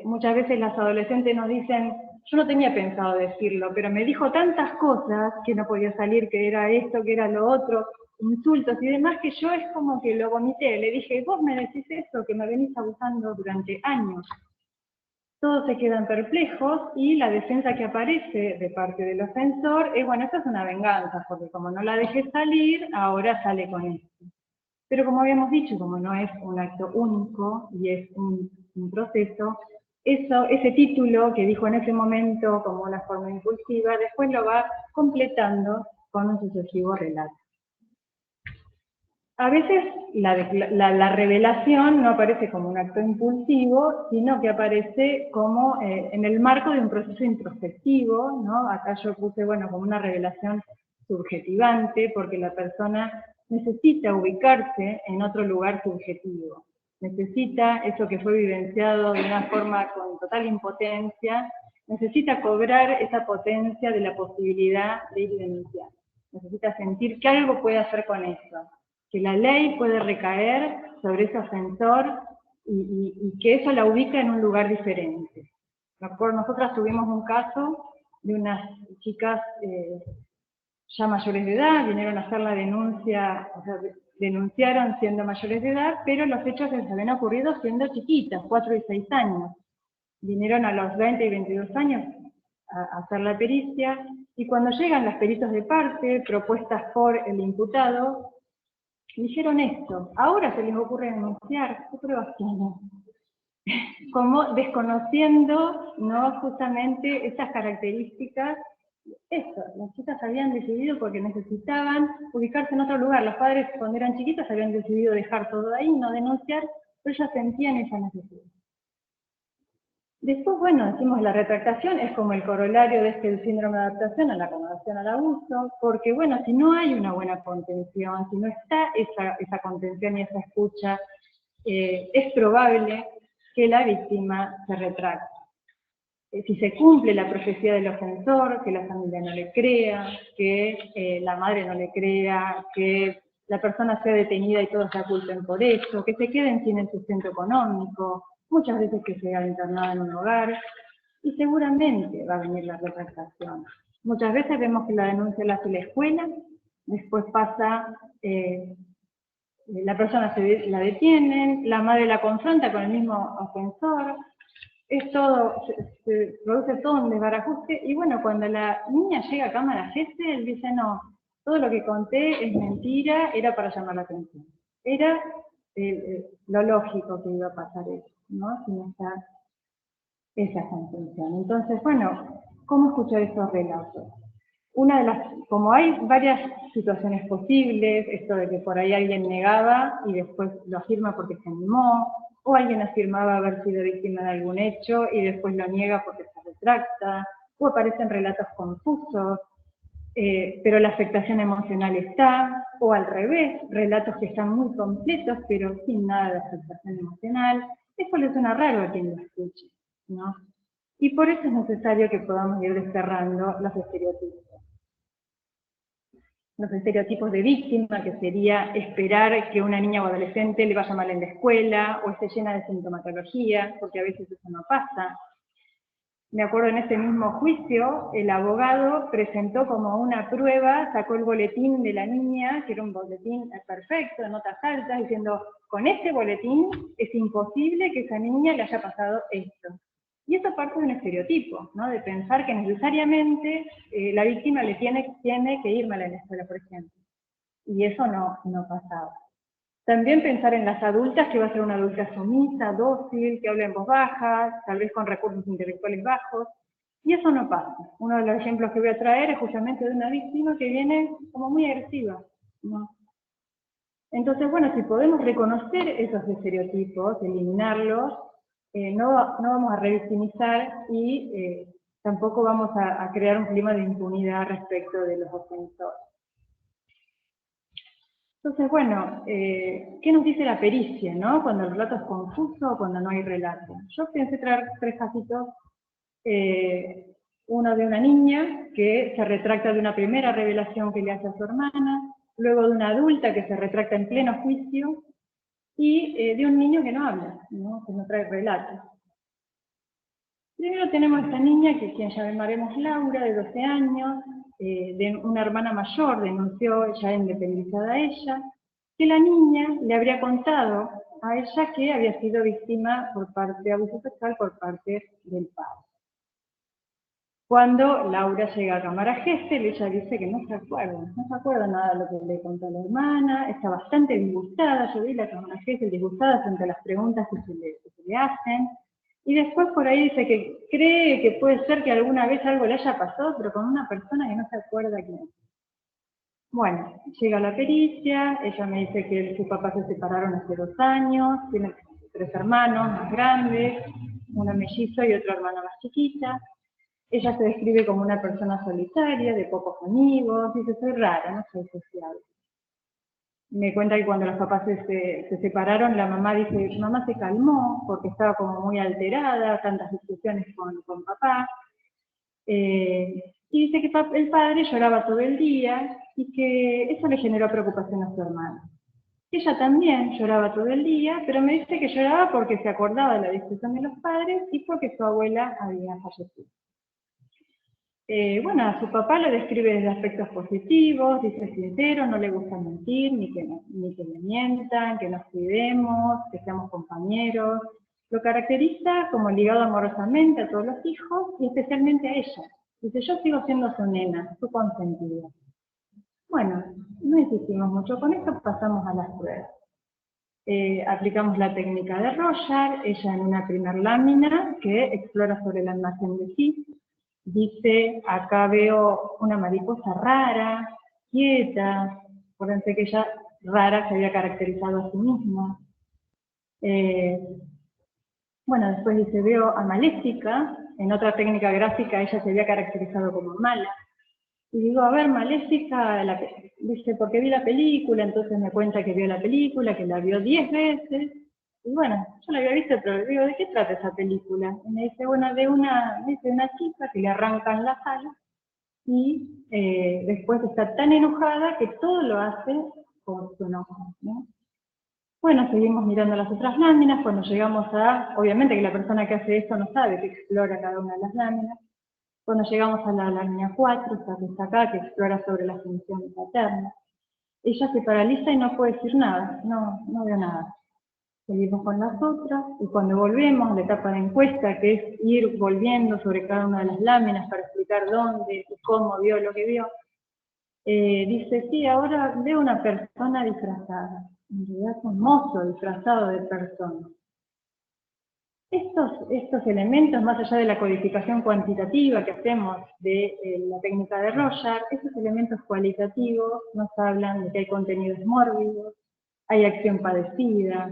Muchas veces las adolescentes nos dicen, yo no tenía pensado decirlo, pero me dijo tantas cosas que no podía salir, que era esto, que era lo otro, insultos y demás, que yo es como que lo vomité. Le dije, vos me decís eso, que me venís abusando durante años. Todos se quedan perplejos y la defensa que aparece de parte del ofensor es, bueno, esto es una venganza, porque como no la dejé salir, ahora sale con esto. Pero como habíamos dicho, como no es un acto único y es un proceso, ese título que dijo en ese momento como una forma impulsiva, después lo va completando con un sucesivo relato. A veces la revelación no aparece como un acto impulsivo, sino que aparece como en el marco de un proceso introspectivo, ¿no? Acá yo puse, bueno, como una revelación subjetivante, porque la persona necesita ubicarse en otro lugar subjetivo. Necesita eso que fue vivenciado de una forma con total impotencia, necesita cobrar esa potencia de la posibilidad de ir y denunciar. Necesita sentir que algo puede hacer con eso, que la ley puede recaer sobre ese ofensor y que eso la ubica en un lugar diferente. Nosotras tuvimos un caso de unas chicas ya mayores de edad, vinieron a hacer la denuncia, o sea, denunciaron siendo mayores de edad, pero los hechos les habían ocurrido siendo chiquitas, 4 y 6 años. Vinieron a los 20 y 22 años a hacer la pericia, y cuando llegan las pericias de parte, propuestas por el imputado, dijeron esto, ahora se les ocurre denunciar, ¿qué pruebas tienen? Como desconociendo, ¿no?, justamente estas características. Esto, las chicas habían decidido porque necesitaban ubicarse en otro lugar. Los padres cuando eran chiquitos habían decidido dejar todo ahí, no denunciar, pero ellas sentían esa necesidad. Después, bueno, decimos la retractación es como el corolario de este síndrome de adaptación a la condenación al abuso, porque bueno, si no hay una buena contención, si no está esa contención y esa escucha, es probable que la víctima se retracte. si se cumple la profecía del ofensor, que la familia no le crea, que la madre no le crea, que la persona sea detenida y todos la culpen por eso, que se queden sin el sustento económico, muchas veces que sea internada en un hogar, y seguramente va a venir la retractación. Muchas veces vemos que la denuncia la hace la escuela, después pasa, la persona la detienen, la madre la confronta con el mismo ofensor, es todo, se produce todo un desbarajuste, y bueno, cuando la niña llega a cámara Gesell, dice, no, todo lo que conté es mentira, era para llamar la atención. Era lo lógico que iba a pasar eso, ¿no? Sin estar esa contención. Entonces, bueno, ¿cómo escuchar esos relatos? Una de las, como hay varias situaciones posibles, esto de que por ahí alguien negaba y después lo afirma porque se animó, o alguien afirmaba haber sido víctima de algún hecho y después lo niega porque se retracta, o aparecen relatos confusos, pero la afectación emocional está, o al revés, relatos que están muy completos pero sin nada de afectación emocional. Eso le suena raro a quien lo escuche, ¿no? Y por eso es necesario que podamos ir desterrando los estereotipos. Los estereotipos de víctima, que sería esperar que una niña o adolescente le vaya mal en la escuela, o esté llena de sintomatología, porque a veces eso no pasa. Me acuerdo en ese mismo juicio, el abogado presentó como una prueba, sacó el boletín de la niña, que era un boletín perfecto, de notas altas, diciendo, con este boletín es imposible que esa niña le haya pasado esto. Y eso parte de un estereotipo, ¿no? De pensar que necesariamente la víctima le tiene que ir mal en la escuela, por ejemplo. Y eso no pasaba. También pensar en las adultas, que va a ser una adulta sumisa, dócil, que habla en voz baja, tal vez con recursos intelectuales bajos, y eso no pasa. Uno de los ejemplos que voy a traer es justamente de una víctima que viene como muy agresiva, ¿no? Entonces, bueno, si podemos reconocer esos estereotipos, eliminarlos, no vamos a revictimizar y tampoco vamos a crear un clima de impunidad respecto de los ofensores. Entonces, bueno, ¿qué nos dice la pericia, no? Cuando el relato es confuso o cuando no hay relato. Yo pensé traer 3 casitos, uno de una niña que se retracta de una primera revelación que le hace a su hermana, luego de una adulta que se retracta en pleno juicio, y de un niño que no habla, ¿no? Que no trae relatos. Primero tenemos a esta niña, que quien llamaremos Laura, de 12 años, de una hermana mayor, denunció ya independizada a ella, que la niña le habría contado a ella que había sido víctima de abuso sexual por parte del padre. Cuando Laura llega a cámara Gesell, ella dice que no se acuerda nada de lo que le contó a la hermana, está bastante disgustada, yo vi la cámara Gesell disgustada frente a las preguntas que se le hacen, y después por ahí dice que cree que puede ser que alguna vez algo le haya pasado, pero con una persona que no se acuerda quién es. Bueno, llega la pericia, ella me dice que sus papás se separaron hace 2 años, tiene 3 hermanos más grandes, uno mellizo y otro hermano más chiquita. Ella se describe como una persona solitaria, de pocos amigos, dice, soy rara, no soy sociable. Me cuenta que cuando los papás se separaron, la mamá dice, mamá se calmó porque estaba como muy alterada, tantas discusiones con papá. Y dice que el padre lloraba todo el día y que eso le generó preocupación a su hermana. Ella también lloraba todo el día, pero me dice que lloraba porque se acordaba de la discusión de los padres y porque su abuela había fallecido. Bueno, a su papá lo describe desde aspectos positivos, dice sincero, no le gusta mentir, ni que le mientan, que nos cuidemos, que seamos compañeros. Lo caracteriza como ligado amorosamente a todos los hijos y especialmente a ella. Dice, yo sigo siendo su nena, su consentida. Bueno, no insistimos mucho con esto, pasamos a las pruebas. Aplicamos la técnica de Roger, ella en una primer lámina que explora sobre la imagen de sí. Dice, acá veo una mariposa rara, quieta, acuérdense que ella rara se había caracterizado a sí misma. Bueno, después dice, veo a Maléfica, en otra técnica gráfica ella se había caracterizado como mala. Y digo, a ver, Maléfica, dice, porque vi la película, entonces me cuenta que vio la película, que la vio 10 veces, Y bueno, yo la había visto, pero le digo, ¿de qué trata esa película? Y me dice, bueno, de una chica que le arrancan las alas y después está tan enojada que todo lo hace por su enojo, ¿no? Bueno, seguimos mirando las otras láminas, cuando llegamos a, obviamente que la persona que hace esto no sabe que explora cada una de las láminas, cuando llegamos a la lámina 4, esta que está acá, que explora sobre las funciones paternas, ella se paraliza y no puede decir nada, no veo nada. Seguimos con las otras, y cuando volvemos a la etapa de encuesta, que es ir volviendo sobre cada una de las láminas para explicar dónde y cómo vio lo que vio, dice, sí, ahora veo una persona disfrazada. En realidad es un mozo disfrazado de persona. Estos elementos, más allá de la codificación cuantitativa que hacemos de la técnica de Roger, estos elementos cualitativos nos hablan de que hay contenidos mórbidos, hay acción padecida,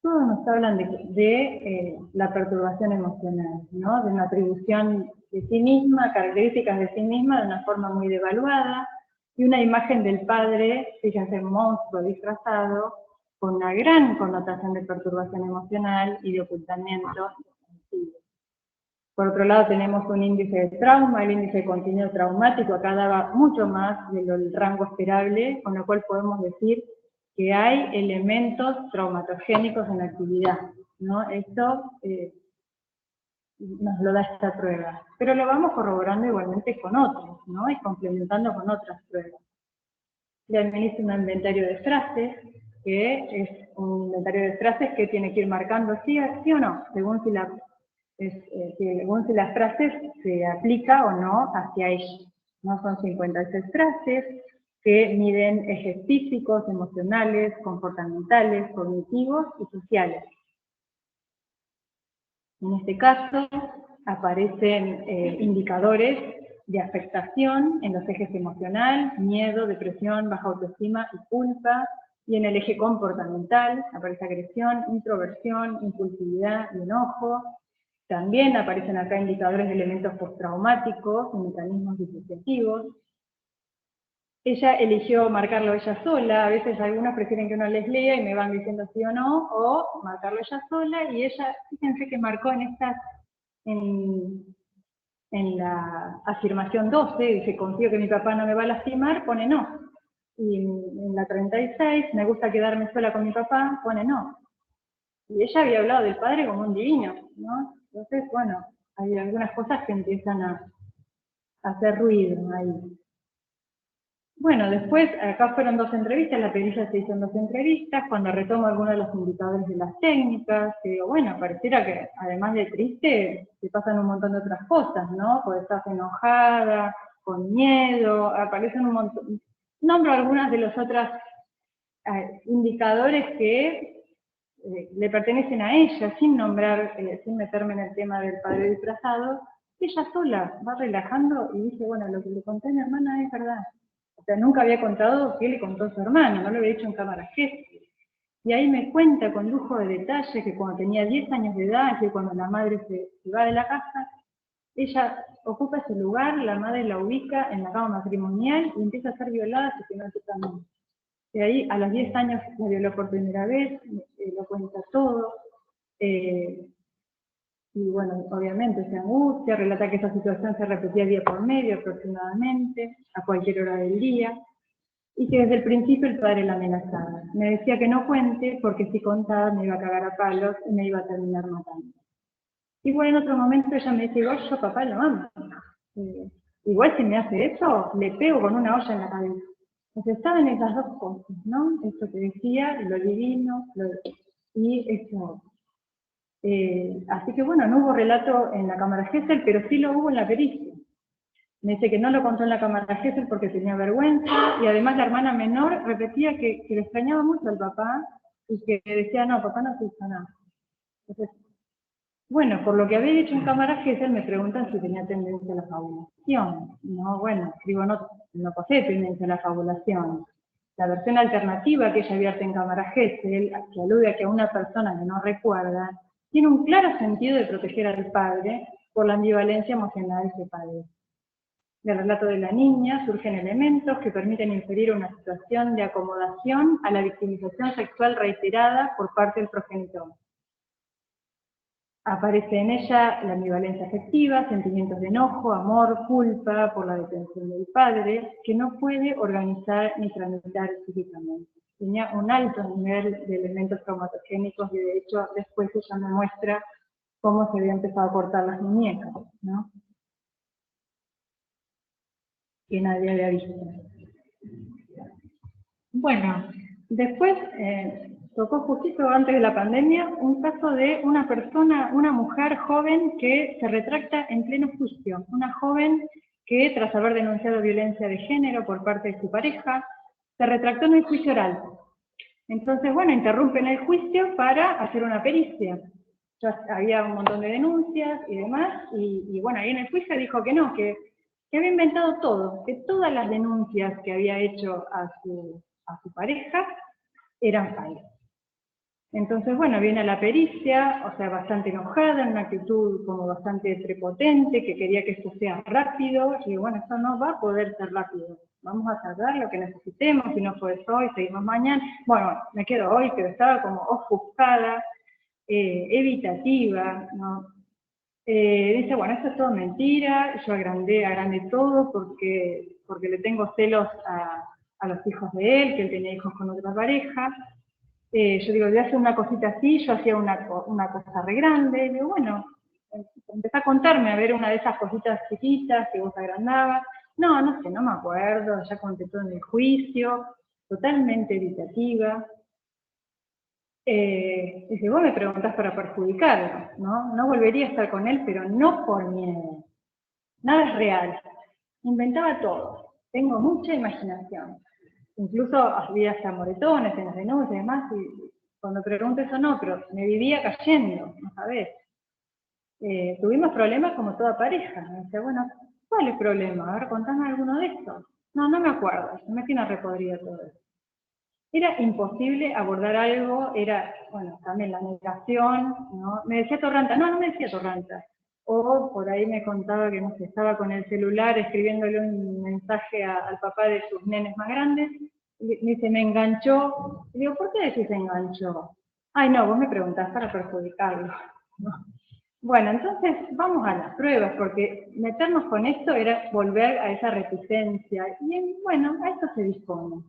todos nos hablan de la perturbación emocional, ¿no? De una atribución de sí misma, características de sí misma de una forma muy devaluada, y una imagen del padre, fíjense, monstruo disfrazado, con una gran connotación de perturbación emocional y de ocultamiento. Por otro lado tenemos un índice de trauma, el índice de contenido traumático, acá daba mucho más del rango esperable, con lo cual podemos decir que hay elementos traumatogénicos en la actividad, ¿no? Esto nos lo da esta prueba, pero lo vamos corroborando igualmente con otros, ¿no? Y complementando con otras pruebas. Le administro un inventario de frases, que es un inventario de frases que tiene que ir marcando sí o no, según si la frase se aplica o no hacia ella. ¿No? Son 56 frases que miden ejes físicos, emocionales, comportamentales, cognitivos y sociales. En este caso aparecen indicadores de afectación en los ejes emocional, miedo, depresión, baja autoestima y culpa, y en el eje comportamental aparece agresión, introversión, impulsividad y enojo. También aparecen acá indicadores de elementos postraumáticos y mecanismos disociativos. Ella eligió marcarlo ella sola, a veces algunos prefieren que uno les lea y me van diciendo sí o no, o marcarlo ella sola, y ella, fíjense que marcó en la afirmación 12, dice, confío que mi papá no me va a lastimar, pone no. Y en la 36, me gusta quedarme sola con mi papá, pone no. Y ella había hablado del padre como un divino, ¿no? Entonces, bueno, hay algunas cosas que empiezan a hacer ruido ahí. Bueno, después, acá fueron 2 entrevistas, la perilla se hizo en 2 entrevistas, cuando retomo algunos de los indicadores de las técnicas, que digo, bueno, pareciera que además de triste, te pasan un montón de otras cosas, ¿no? Porque estás enojada, con miedo, aparecen un montón. Nombro algunas de los otros indicadores que le pertenecen a ella, sin nombrar, sin meterme en el tema del padre disfrazado. Ella sola va relajando y dice, bueno, lo que le conté a mi hermana es verdad. O sea, nunca había contado que le contó a su hermano, no lo había dicho en cámara jefe. Y ahí me cuenta con lujo de detalle que cuando tenía 10 años de edad, que cuando la madre se va de la casa, ella ocupa ese lugar, la madre la ubica en la cama matrimonial y empieza a ser violada sistemáticamente. De ahí, a los 10 años la violó por primera vez, lo cuenta todo. Y bueno, obviamente se angustia, relata que esa situación se repetía día por medio aproximadamente, a cualquier hora del día, y que desde el principio el padre la amenazaba. Me decía que no cuente porque si contaba me iba a cagar a palos y me iba a terminar matando. Igual en otro momento ella me dice, igual yo papá lo amo. Igual si me hace eso, le pego con una olla en la cabeza. Entonces estaban esas 2 cosas, ¿no? Esto que decía, lo divino, y esto. Así que bueno, no hubo relato en la cámara Gesell, pero sí lo hubo en la pericia. Me dice que no lo contó en la cámara Gesell porque tenía vergüenza, y además la hermana menor repetía que le extrañaba mucho al papá, y que decía, no, papá no se hizo nada. Entonces, bueno, por lo que había dicho en cámara Gesell, me preguntan si tenía tendencia a la fabulación. No, bueno, escribo, no posee tendencia a la fabulación. La versión alternativa que ella vierte en cámara Gesell, que alude a que a una persona que no recuerda, tiene un claro sentido de proteger al padre por la ambivalencia emocional que padece. Del relato de la niña surgen elementos que permiten inferir una situación de acomodación a la victimización sexual reiterada por parte del progenitor. Aparece en ella la ambivalencia afectiva, sentimientos de enojo, amor, culpa por la detención del padre, que no puede organizar ni tramitar psíquicamente. Tenía un alto nivel de elementos traumatogénicos y de hecho después ella me muestra cómo se había empezado a cortar las muñecas, ¿no? Que nadie había visto. Bueno, después tocó justito antes de la pandemia un caso de una persona, una mujer joven que se retracta en pleno juicio. Una joven que tras haber denunciado violencia de género por parte de su pareja, se retractó en el juicio oral. Entonces, bueno, interrumpen el juicio para hacer una pericia. Ya había un montón de denuncias y demás, y bueno, ahí en el juicio dijo que no, que había inventado todo, que todas las denuncias que había hecho a su pareja eran falsas. Entonces, bueno, viene a la pericia, o sea, bastante enojada, en una actitud como bastante prepotente, que quería que esto sea rápido, y bueno, esto no va a poder ser rápido. Vamos a tardar lo que necesitemos, si no fue hoy, seguimos mañana. Bueno, me quedo hoy, pero estaba como ofuscada, evitativa, ¿no? Dice, bueno, esto es todo mentira, yo agrandé todo porque le tengo celos a los hijos de él, que él tenía hijos con otra pareja. Yo digo, yo hacía una cosita así, yo hacía una cosa re grande. Y digo, bueno, empecé a contarme, a ver una de esas cositas chiquitas que vos agrandabas. No sé, no me acuerdo, ya conté todo en el juicio, totalmente evitativa. Dice, vos me preguntás para perjudicarlo, ¿no? No volvería a estar con él, pero no por miedo. Nada es real. Inventaba todo. Tengo mucha imaginación. Incluso había hasta moretones en las denuncias y demás, y cuando pregunto eso no, pero me vivía cayendo, ¿no sabés? Tuvimos problemas como toda pareja. Me dice, bueno, ¿cuál es el problema? A ver, contame alguno de estos. No me acuerdo, se me tiene repodrida todo eso. Era imposible abordar algo, era, bueno, también la negación, ¿no? Me decía Torranta, no me decía Torranta. O por ahí me contaba que, no sé, estaba con el celular escribiéndole un mensaje al papá de sus nenes más grandes. Me dice, me enganchó. Y digo, ¿por qué decís enganchó? Ay, no, vos me preguntás para perjudicarlo. ¿No? Bueno, entonces vamos a las pruebas, porque meternos con esto era volver a esa reticencia. Y bueno, a esto se dispone.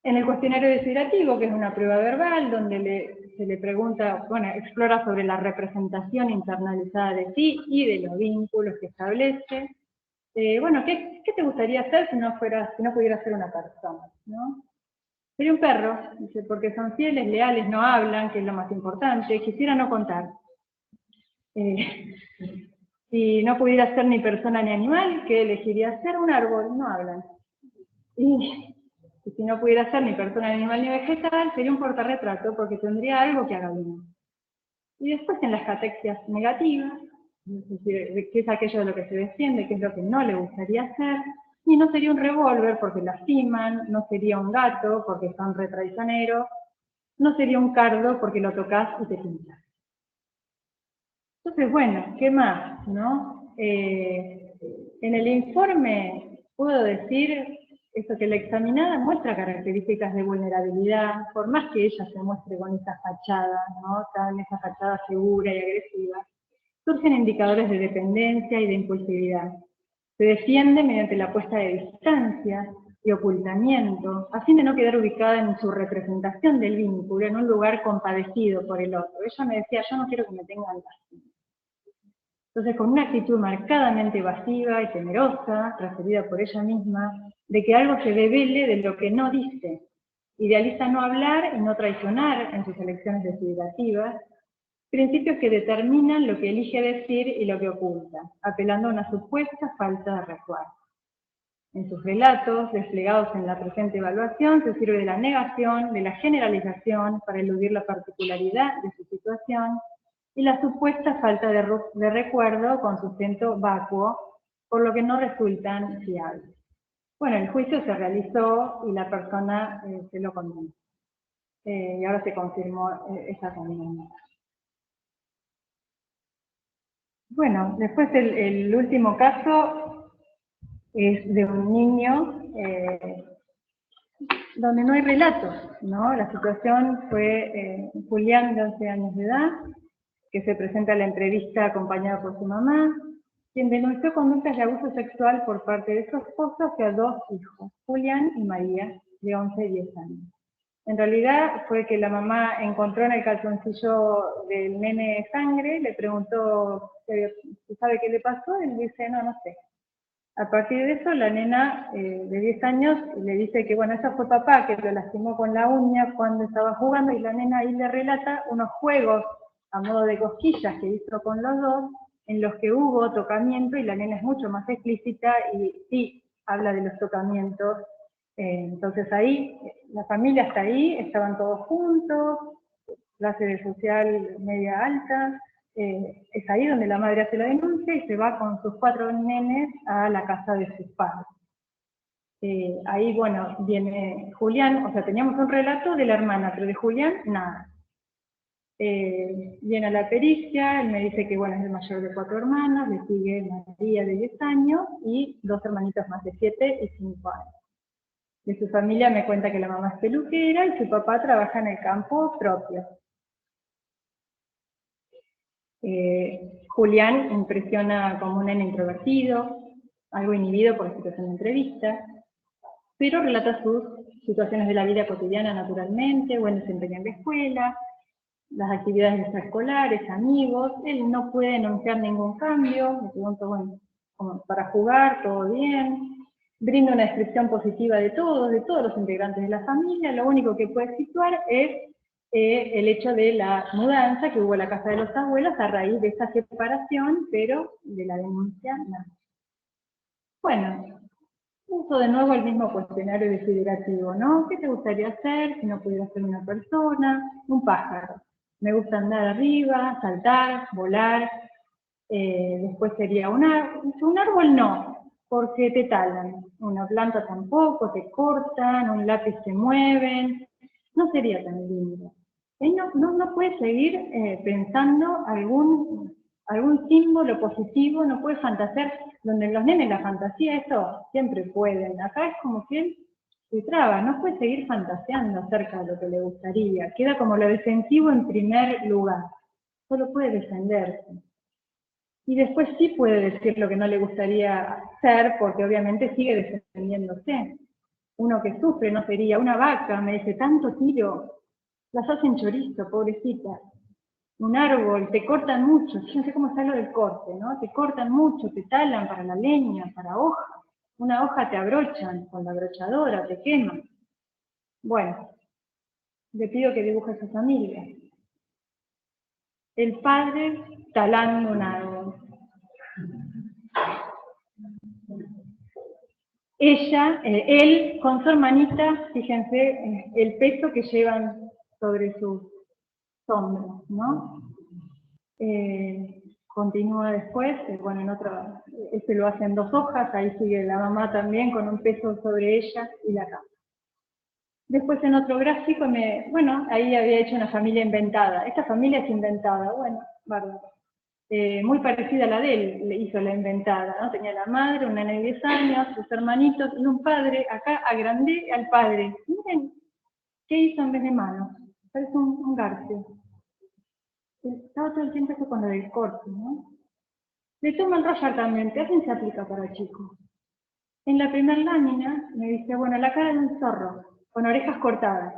En el cuestionario desiderativo, que es una prueba verbal, donde se le pregunta, bueno, explora sobre la representación internalizada de sí y de los vínculos que establece. Bueno, ¿qué te gustaría hacer si no pudieras ser una persona? ¿No? Sería un perro, dice, porque son fieles, leales, no hablan, que es lo más importante, quisiera no contar. Si no pudiera ser ni persona ni animal, ¿qué elegiría ser? Un árbol, no hablan. Y si no pudiera ser ni persona, ni animal, ni vegetal, sería un portarretrato, porque tendría algo que haga bien. Y después en las catexias negativas, es decir, qué es aquello de lo que se defiende, qué es lo que no le gustaría hacer, y no sería un revólver porque lastiman, no sería un gato porque son retraicioneros, no sería un cardo porque lo tocas y te pintas. Entonces, bueno, ¿qué más? ¿No? En el informe puedo decir eso, que la examinada muestra características de vulnerabilidad, por más que ella se muestre con esa fachada, ¿no? Tan esa fachada segura y agresiva, surgen indicadores de dependencia y de impulsividad. Se defiende mediante la puesta de distancia y ocultamiento, a fin de no quedar ubicada en su representación del vínculo, en un lugar compadecido por el otro. Ella me decía, yo no quiero que me tengan lástima. Entonces, con una actitud marcadamente evasiva y temerosa, referida por ella misma, de que algo se revele de lo que no dice, idealiza no hablar y no traicionar en sus elecciones desideratativas, principios que determinan lo que elige decir y lo que oculta, apelando a una supuesta falta de recuerdo. En sus relatos, desplegados en la presente evaluación, se sirve de la negación, de la generalización, para eludir la particularidad de su situación, y la supuesta falta de recuerdo con sustento vacuo, por lo que no resultan fiables. Bueno, el juicio se realizó y la persona se lo condenó. Y ahora se confirmó esa condena. Bueno, después el último caso es de un niño donde no hay relatos, ¿no? La situación fue Julián, de 11 años de edad, que se presenta a la entrevista acompañada por su mamá, quien denunció conductas de abuso sexual por parte de su esposo hacia 2 hijos, Julián y María, de 11 y 10 años. En realidad fue que la mamá encontró en el calzoncillo del nene sangre, le preguntó si sabe qué le pasó, y él dice, no sé. A partir de eso, la nena de 10 años le dice que, bueno, eso fue papá, que lo lastimó con la uña cuando estaba jugando, y la nena ahí le relata unos juegos a modo de cosquillas que hizo con los dos, en los que hubo tocamiento, y la nena es mucho más explícita y sí habla de los tocamientos. Entonces ahí, la familia está ahí, estaban todos juntos, clase social media alta, es ahí donde la madre hace la denuncia y se va con sus 4 nenes a la casa de sus padres. Ahí, bueno, viene Julián, o sea, teníamos un relato de la hermana, pero de Julián, nada. Viene a la pericia, él me dice que, bueno, es el mayor de 4 hermanos, le sigue María de 10 años y 2 hermanitos más de 7 y 5 años. De su familia me cuenta que la mamá es peluquera y su papá trabaja en el campo propio. Julián impresiona como un nene introvertido, algo inhibido por la situación de entrevista, pero relata sus situaciones de la vida cotidiana naturalmente, buen desempeño en la escuela, las actividades extraescolares, amigos. Él no puede denunciar ningún cambio, le pregunto, bueno, como para jugar, todo bien, brinda una descripción positiva de todos los integrantes de la familia. Lo único que puede situar es el hecho de la mudanza que hubo a la casa de los abuelos a raíz de esa separación, pero de la denuncia no. Bueno, uso de nuevo el mismo cuestionario desiderativo, ¿no? ¿Qué te gustaría hacer si no pudieras ser una persona? Un pájaro. Me gusta andar arriba, saltar, volar. Después sería un árbol no, porque te talan. Una planta tampoco, te cortan, un lápiz te mueven. No sería tan lindo. No puede seguir pensando algún símbolo positivo, no puede fantasear, donde los nenes la fantasía, eso siempre pueden. Acá es como que él se traba, no puede seguir fantaseando acerca de lo que le gustaría, queda como lo defensivo en primer lugar, solo puede defenderse. Y después sí puede decir lo que no le gustaría ser, porque obviamente sigue defendiéndose. Uno que sufre no sería una vaca, me dice, tanto tiro, las hacen chorizo, pobrecita. Un árbol, te cortan mucho, yo no sé cómo está lo del corte, ¿no? Te cortan mucho, te talan para la leña, para hoja. Una hoja te abrochan con la abrochadora, te queman. Bueno, le pido que dibuje esa familia. El padre talando un árbol. Él con su hermanita, fíjense el peso que llevan sobre sus hombros, ¿no? Continúa después, bueno, en otra, este lo hace en 2 hojas, ahí sigue la mamá también con un peso sobre ella y la cama. Después en otro gráfico, bueno, ahí había hecho una familia inventada. Esta familia es inventada, bueno, bárbaro. Muy parecida a la de él, le hizo la inventada, ¿no? Tenía la madre, un nene de 10 años, 2 hermanitos y un padre. Acá agrandé al padre. Miren, ¿qué hizo en vez de manos? Parece un garfio. Estaba todo el tiempo con lo del corte, ¿no? Le toma el rayar también, ¿qué hacen se aplica para chicos? En la primera lámina me dice, bueno, la cara de un zorro, con orejas cortadas.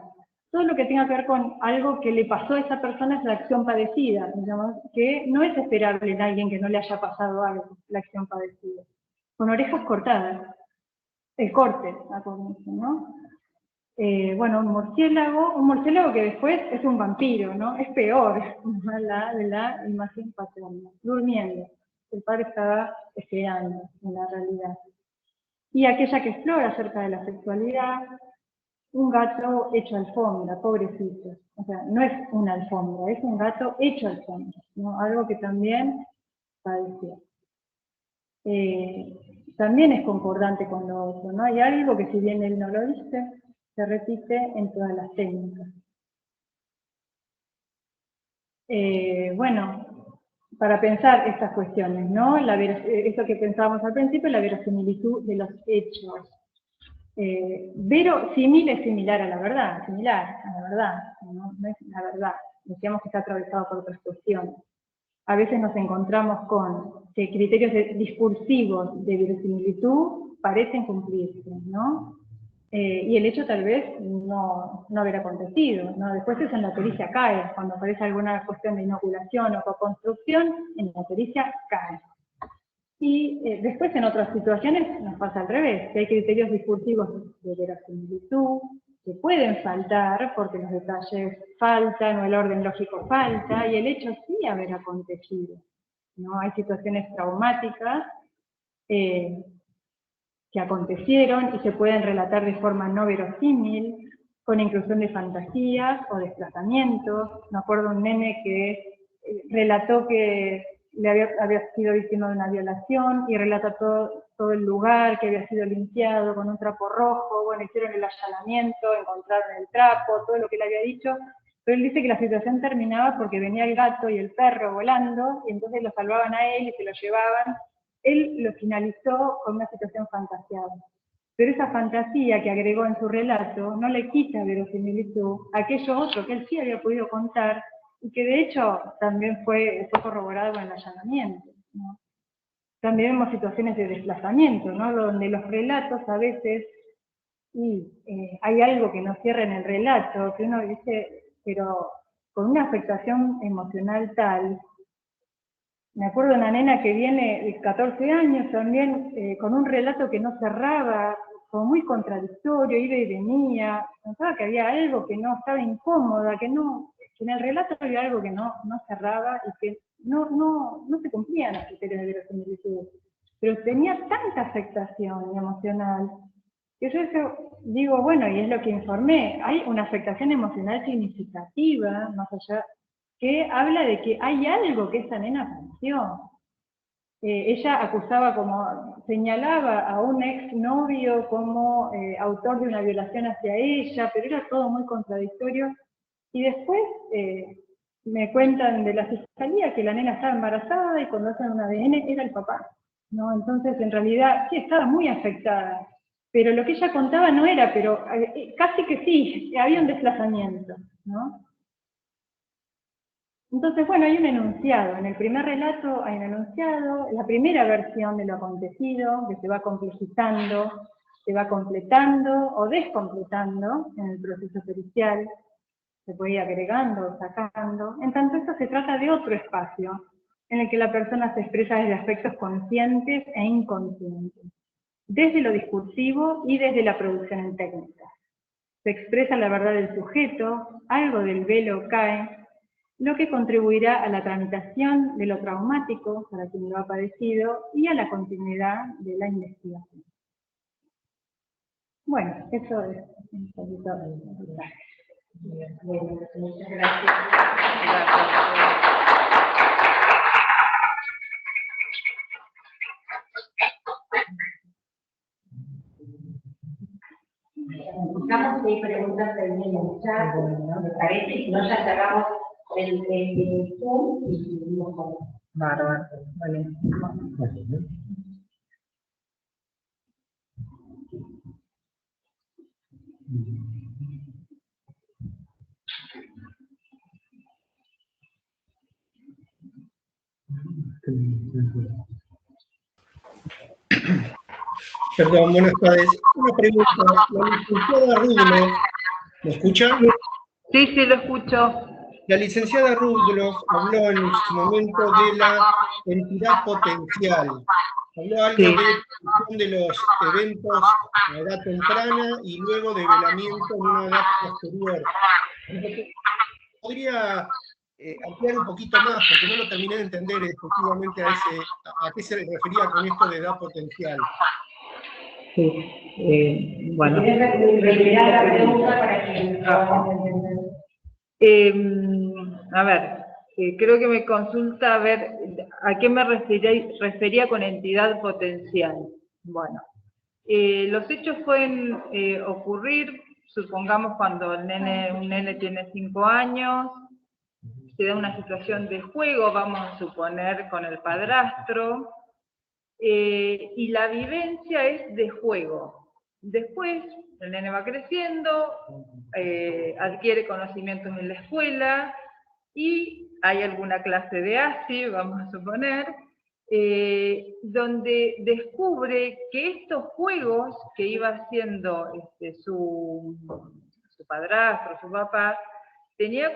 Todo lo que tenga que ver con algo que le pasó a esa persona es la acción padecida, digamos, que no es esperable en alguien que no le haya pasado algo, la acción padecida. Con orejas cortadas, el corte, ¿no? Bueno, un murciélago que después es un vampiro, ¿no? Es peor, de la imagen paterna, durmiendo. El padre estaba esperando, en la realidad. Y aquella que explora acerca de la sexualidad, un gato hecho alfombra, pobrecito. O sea, no es una alfombra, es un gato hecho alfombra, ¿no? Algo que también padeció. También es concordante con lo otro, ¿no? Hay algo que si bien él no lo dice, se repite en todas las técnicas. Bueno, para pensar estas cuestiones, ¿no? Eso que pensábamos al principio, la verosimilitud de los hechos. Verosímil es similar a la verdad, no es la verdad. Decíamos que está atravesado por otras cuestiones. a veces nos encontramos con que criterios discursivos de verosimilitud parecen cumplirse, ¿no? Y el hecho tal vez no haber acontecido, ¿no? Después eso en la pericia cae, cuando aparece alguna cuestión de inoculación o co-construcción, en la pericia cae. Y después en otras situaciones nos pasa al revés, que hay criterios discursivos de verosimilitud que pueden faltar porque los detalles faltan o el orden lógico falta y el hecho sí haber acontecido, ¿no? Hay situaciones traumáticas que acontecieron y se pueden relatar de forma no verosímil, con inclusión de fantasías o desplazamientos. Me acuerdo un nene que relató que había sido víctima de una violación y relata todo el lugar que había sido limpiado con un trapo rojo, bueno, hicieron el allanamiento, encontraron el trapo, todo lo que él había dicho, pero él dice que la situación terminaba porque venía el gato y el perro volando y entonces lo salvaban a él y se lo llevaban. Él lo finalizó con una situación fantasiada. Pero esa fantasía que agregó en su relato no le quita verosimilitud a aquello otro que él sí había podido contar y que de hecho también fue corroborado en el allanamiento, ¿no? También vemos situaciones de desplazamiento, ¿no? Donde los relatos a veces, hay algo que no cierra en el relato, que uno dice, pero con una afectación emocional tal. Me acuerdo de una nena que viene de 14 años también, con un relato que no cerraba, como muy contradictorio, iba y venía, pensaba que había algo que no estaba incómoda, que en el relato había algo que no cerraba y que no se cumplían los criterios de verosimilitud. Pero tenía tanta afectación emocional, que yo digo, bueno, y es lo que informé, hay una afectación emocional significativa, más allá, que habla de que hay algo que esa nena sintió. Ella señalaba a un exnovio como autor de una violación hacia ella, pero era todo muy contradictorio. Y después me cuentan de la fiscalía que la nena estaba embarazada y cuando hacen un ADN era el papá, ¿no? Entonces, en realidad, sí, estaba muy afectada. Pero lo que ella contaba no era, pero casi que sí, había un desplazamiento, ¿no? Entonces, bueno, hay un enunciado. En el primer relato hay un enunciado, la primera versión de lo acontecido, que se va complejizando, se va completando o descompletando en el proceso pericial, se puede ir agregando o sacando. En tanto, esto se trata de otro espacio, en el que la persona se expresa desde aspectos conscientes e inconscientes, desde lo discursivo y desde la producción en técnica. Se expresa la verdad del sujeto, algo del velo cae, lo que contribuirá a la tramitación de lo traumático para quien lo ha padecido y a la continuidad de la investigación. Bueno, eso es un poquito de mensaje. Bueno, muchas gracias. Escuchamos si hay preguntas en el chat, ¿no? Me parece, si no ya cerramos el Zoom y seguimos con... Bárbaro, vale. Perdón, buenas tardes. Una pregunta. La licenciada Rudloff, ¿me escucha? Sí, lo escucho. La licenciada Rudloff habló en su momento de la entidad potencial. Habló algo de los eventos a edad temprana y luego de velamiento en una edad posterior. ¿Podría ampliar un poquito más? Porque no lo terminé de entender efectivamente a qué se refería con esto de edad potencial. Sí, bueno. Reiterar la pregunta para que podamos entender. A ver, creo que me consulta a ver a qué me refería con entidad potencial. Bueno, los hechos pueden ocurrir, supongamos cuando un nene tiene 5 años, se da una situación de juego, vamos a suponer con el padrastro, y la vivencia es de juego. Después el nene va creciendo, adquiere conocimientos en la escuela y hay alguna clase de ASI, vamos a suponer, donde descubre que estos juegos que iba haciendo su padrastro, su papá, tenía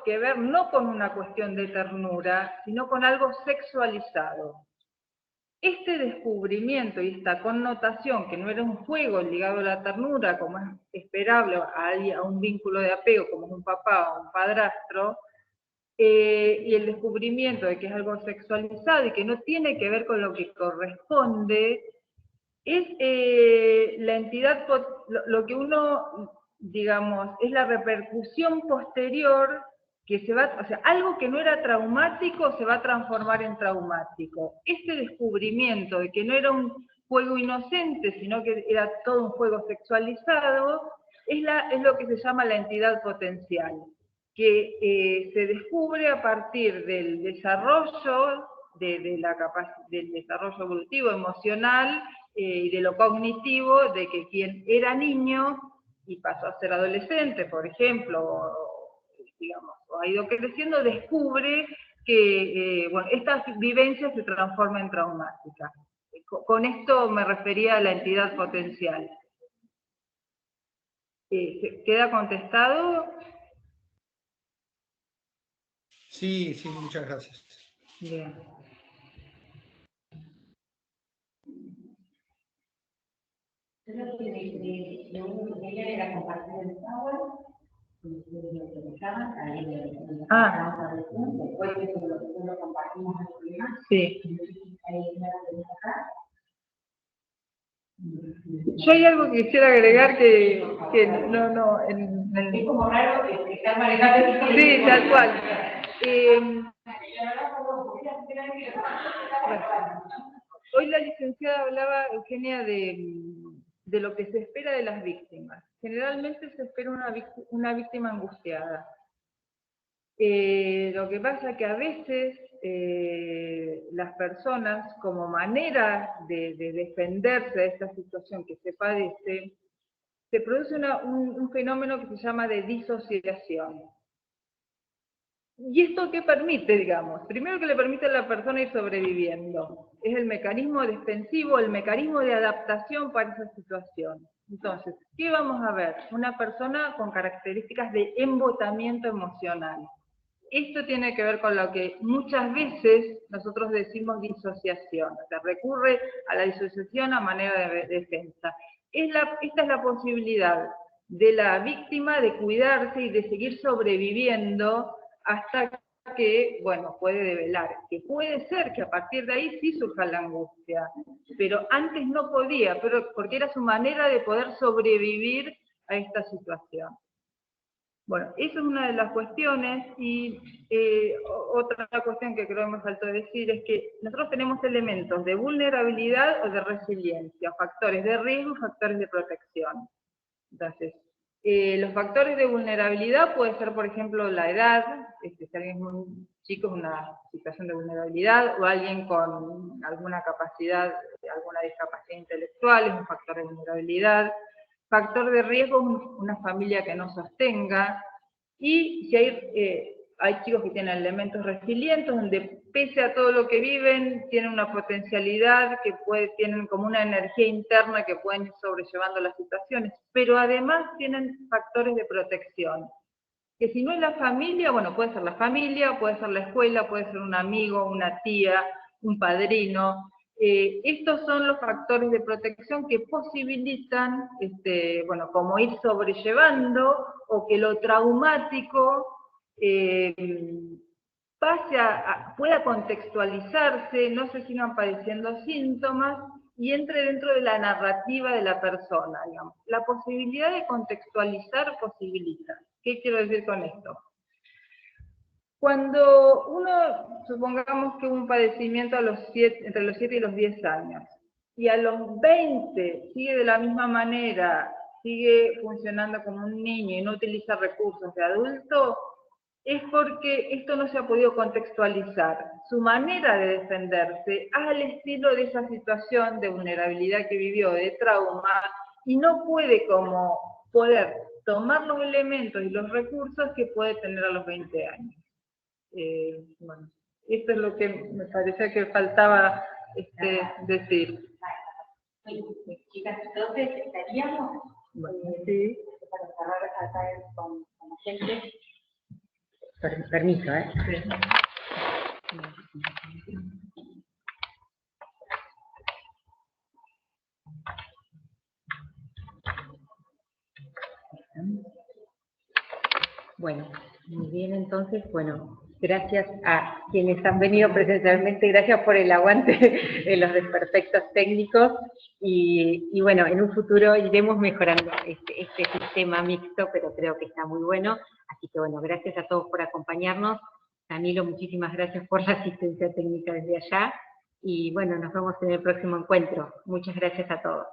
que ver no con una cuestión de ternura, sino con algo sexualizado. Este descubrimiento y esta connotación, que no era un juego ligado a la ternura, como es esperable a un vínculo de apego, como es un papá o un padrastro, y el descubrimiento de que es algo sexualizado y que no tiene que ver con lo que corresponde, es la entidad, lo que uno, digamos, es la repercusión posterior que se va, o sea, algo que no era traumático se va a transformar en traumático. Este descubrimiento de que no era un juego inocente, sino que era todo un juego sexualizado, es lo que se llama la entidad potencial, que se descubre a partir del desarrollo, del desarrollo evolutivo, emocional, y de lo cognitivo, de que quien era niño y pasó a ser adolescente, por ejemplo, digamos, o ha ido creciendo, descubre que bueno, estas vivencias se transforman en traumáticas. Con esto me refería a la entidad potencial. ¿Queda contestado? Sí, sí, muchas gracias. Bien. Yo lo que quería era compartir el sábado, después lo compartimos a los demás. Sí. Yo hay algo que quisiera agregar que no, Es como raro estar manejando. Sí, tal cual. Hoy la licenciada hablaba, Eugenia, de lo que se espera de las víctimas. Generalmente se espera una víctima angustiada. Lo que pasa es que a veces las personas, como manera de defenderse de esta situación que se padece, se produce un fenómeno que se llama de disociación. ¿Y esto qué permite, digamos? Primero, que le permite a la persona ir sobreviviendo. Es el mecanismo defensivo, el mecanismo de adaptación para esa situación. Entonces, ¿qué vamos a ver? Una persona con características de embotamiento emocional. Esto tiene que ver con lo que muchas veces nosotros decimos disociación. O sea, recurre a la disociación a manera de defensa. Esta es la posibilidad de la víctima de cuidarse y de seguir sobreviviendo hasta que, bueno, puede develar. Que puede ser que a partir de ahí sí surja la angustia, pero antes no podía, porque era su manera de poder sobrevivir a esta situación. Bueno, eso es una de las cuestiones, y otra cuestión que creo que me faltó decir es que nosotros tenemos elementos de vulnerabilidad o de resiliencia, factores de riesgo y factores de protección. Entonces, los factores de vulnerabilidad puede ser, por ejemplo, la edad, si alguien es muy chico es una situación de vulnerabilidad, o alguien con alguna capacidad, alguna discapacidad intelectual es un factor de vulnerabilidad. Factor de riesgo, una familia que no sostenga, y si hay chicos que tienen elementos resilientes, donde pese a todo lo que viven, tienen una potencialidad, tienen como una energía interna que pueden ir sobrellevando las situaciones, pero además tienen factores de protección, que si no es la familia, bueno, puede ser la familia, puede ser la escuela, puede ser un amigo, una tía, un padrino. Estos son los factores de protección que posibilitan, bueno, como ir sobrellevando, o que lo traumático pueda contextualizarse, no se sigan padeciendo síntomas, y entre dentro de la narrativa de la persona, digamos. La posibilidad de contextualizar posibilita. ¿Qué quiero decir con esto? Cuando uno, supongamos que hubo un padecimiento entre los 7 y los 10 años, y a los 20 sigue de la misma manera, sigue funcionando como un niño y no utiliza recursos de adulto, es porque esto no se ha podido contextualizar. Su manera de defenderse es al estilo de esa situación de vulnerabilidad que vivió, de trauma, y no puede poder tomar los elementos y los recursos que puede tener a los 20 años. Bueno, esto es lo que me parecía que faltaba decir. Chicas, entonces estaríamos Sí. para cerrar acá con la gente. Permiso, ¿eh? Sí. Bueno, muy bien, entonces, bueno, gracias a quienes han venido presencialmente, gracias por el aguante de los desperfectos técnicos, y bueno, en un futuro iremos mejorando este sistema mixto, pero creo que está muy bueno, así que bueno, gracias a todos por acompañarnos. Danilo, muchísimas gracias por la asistencia técnica desde allá, y bueno, nos vemos en el próximo encuentro. Muchas gracias a todos.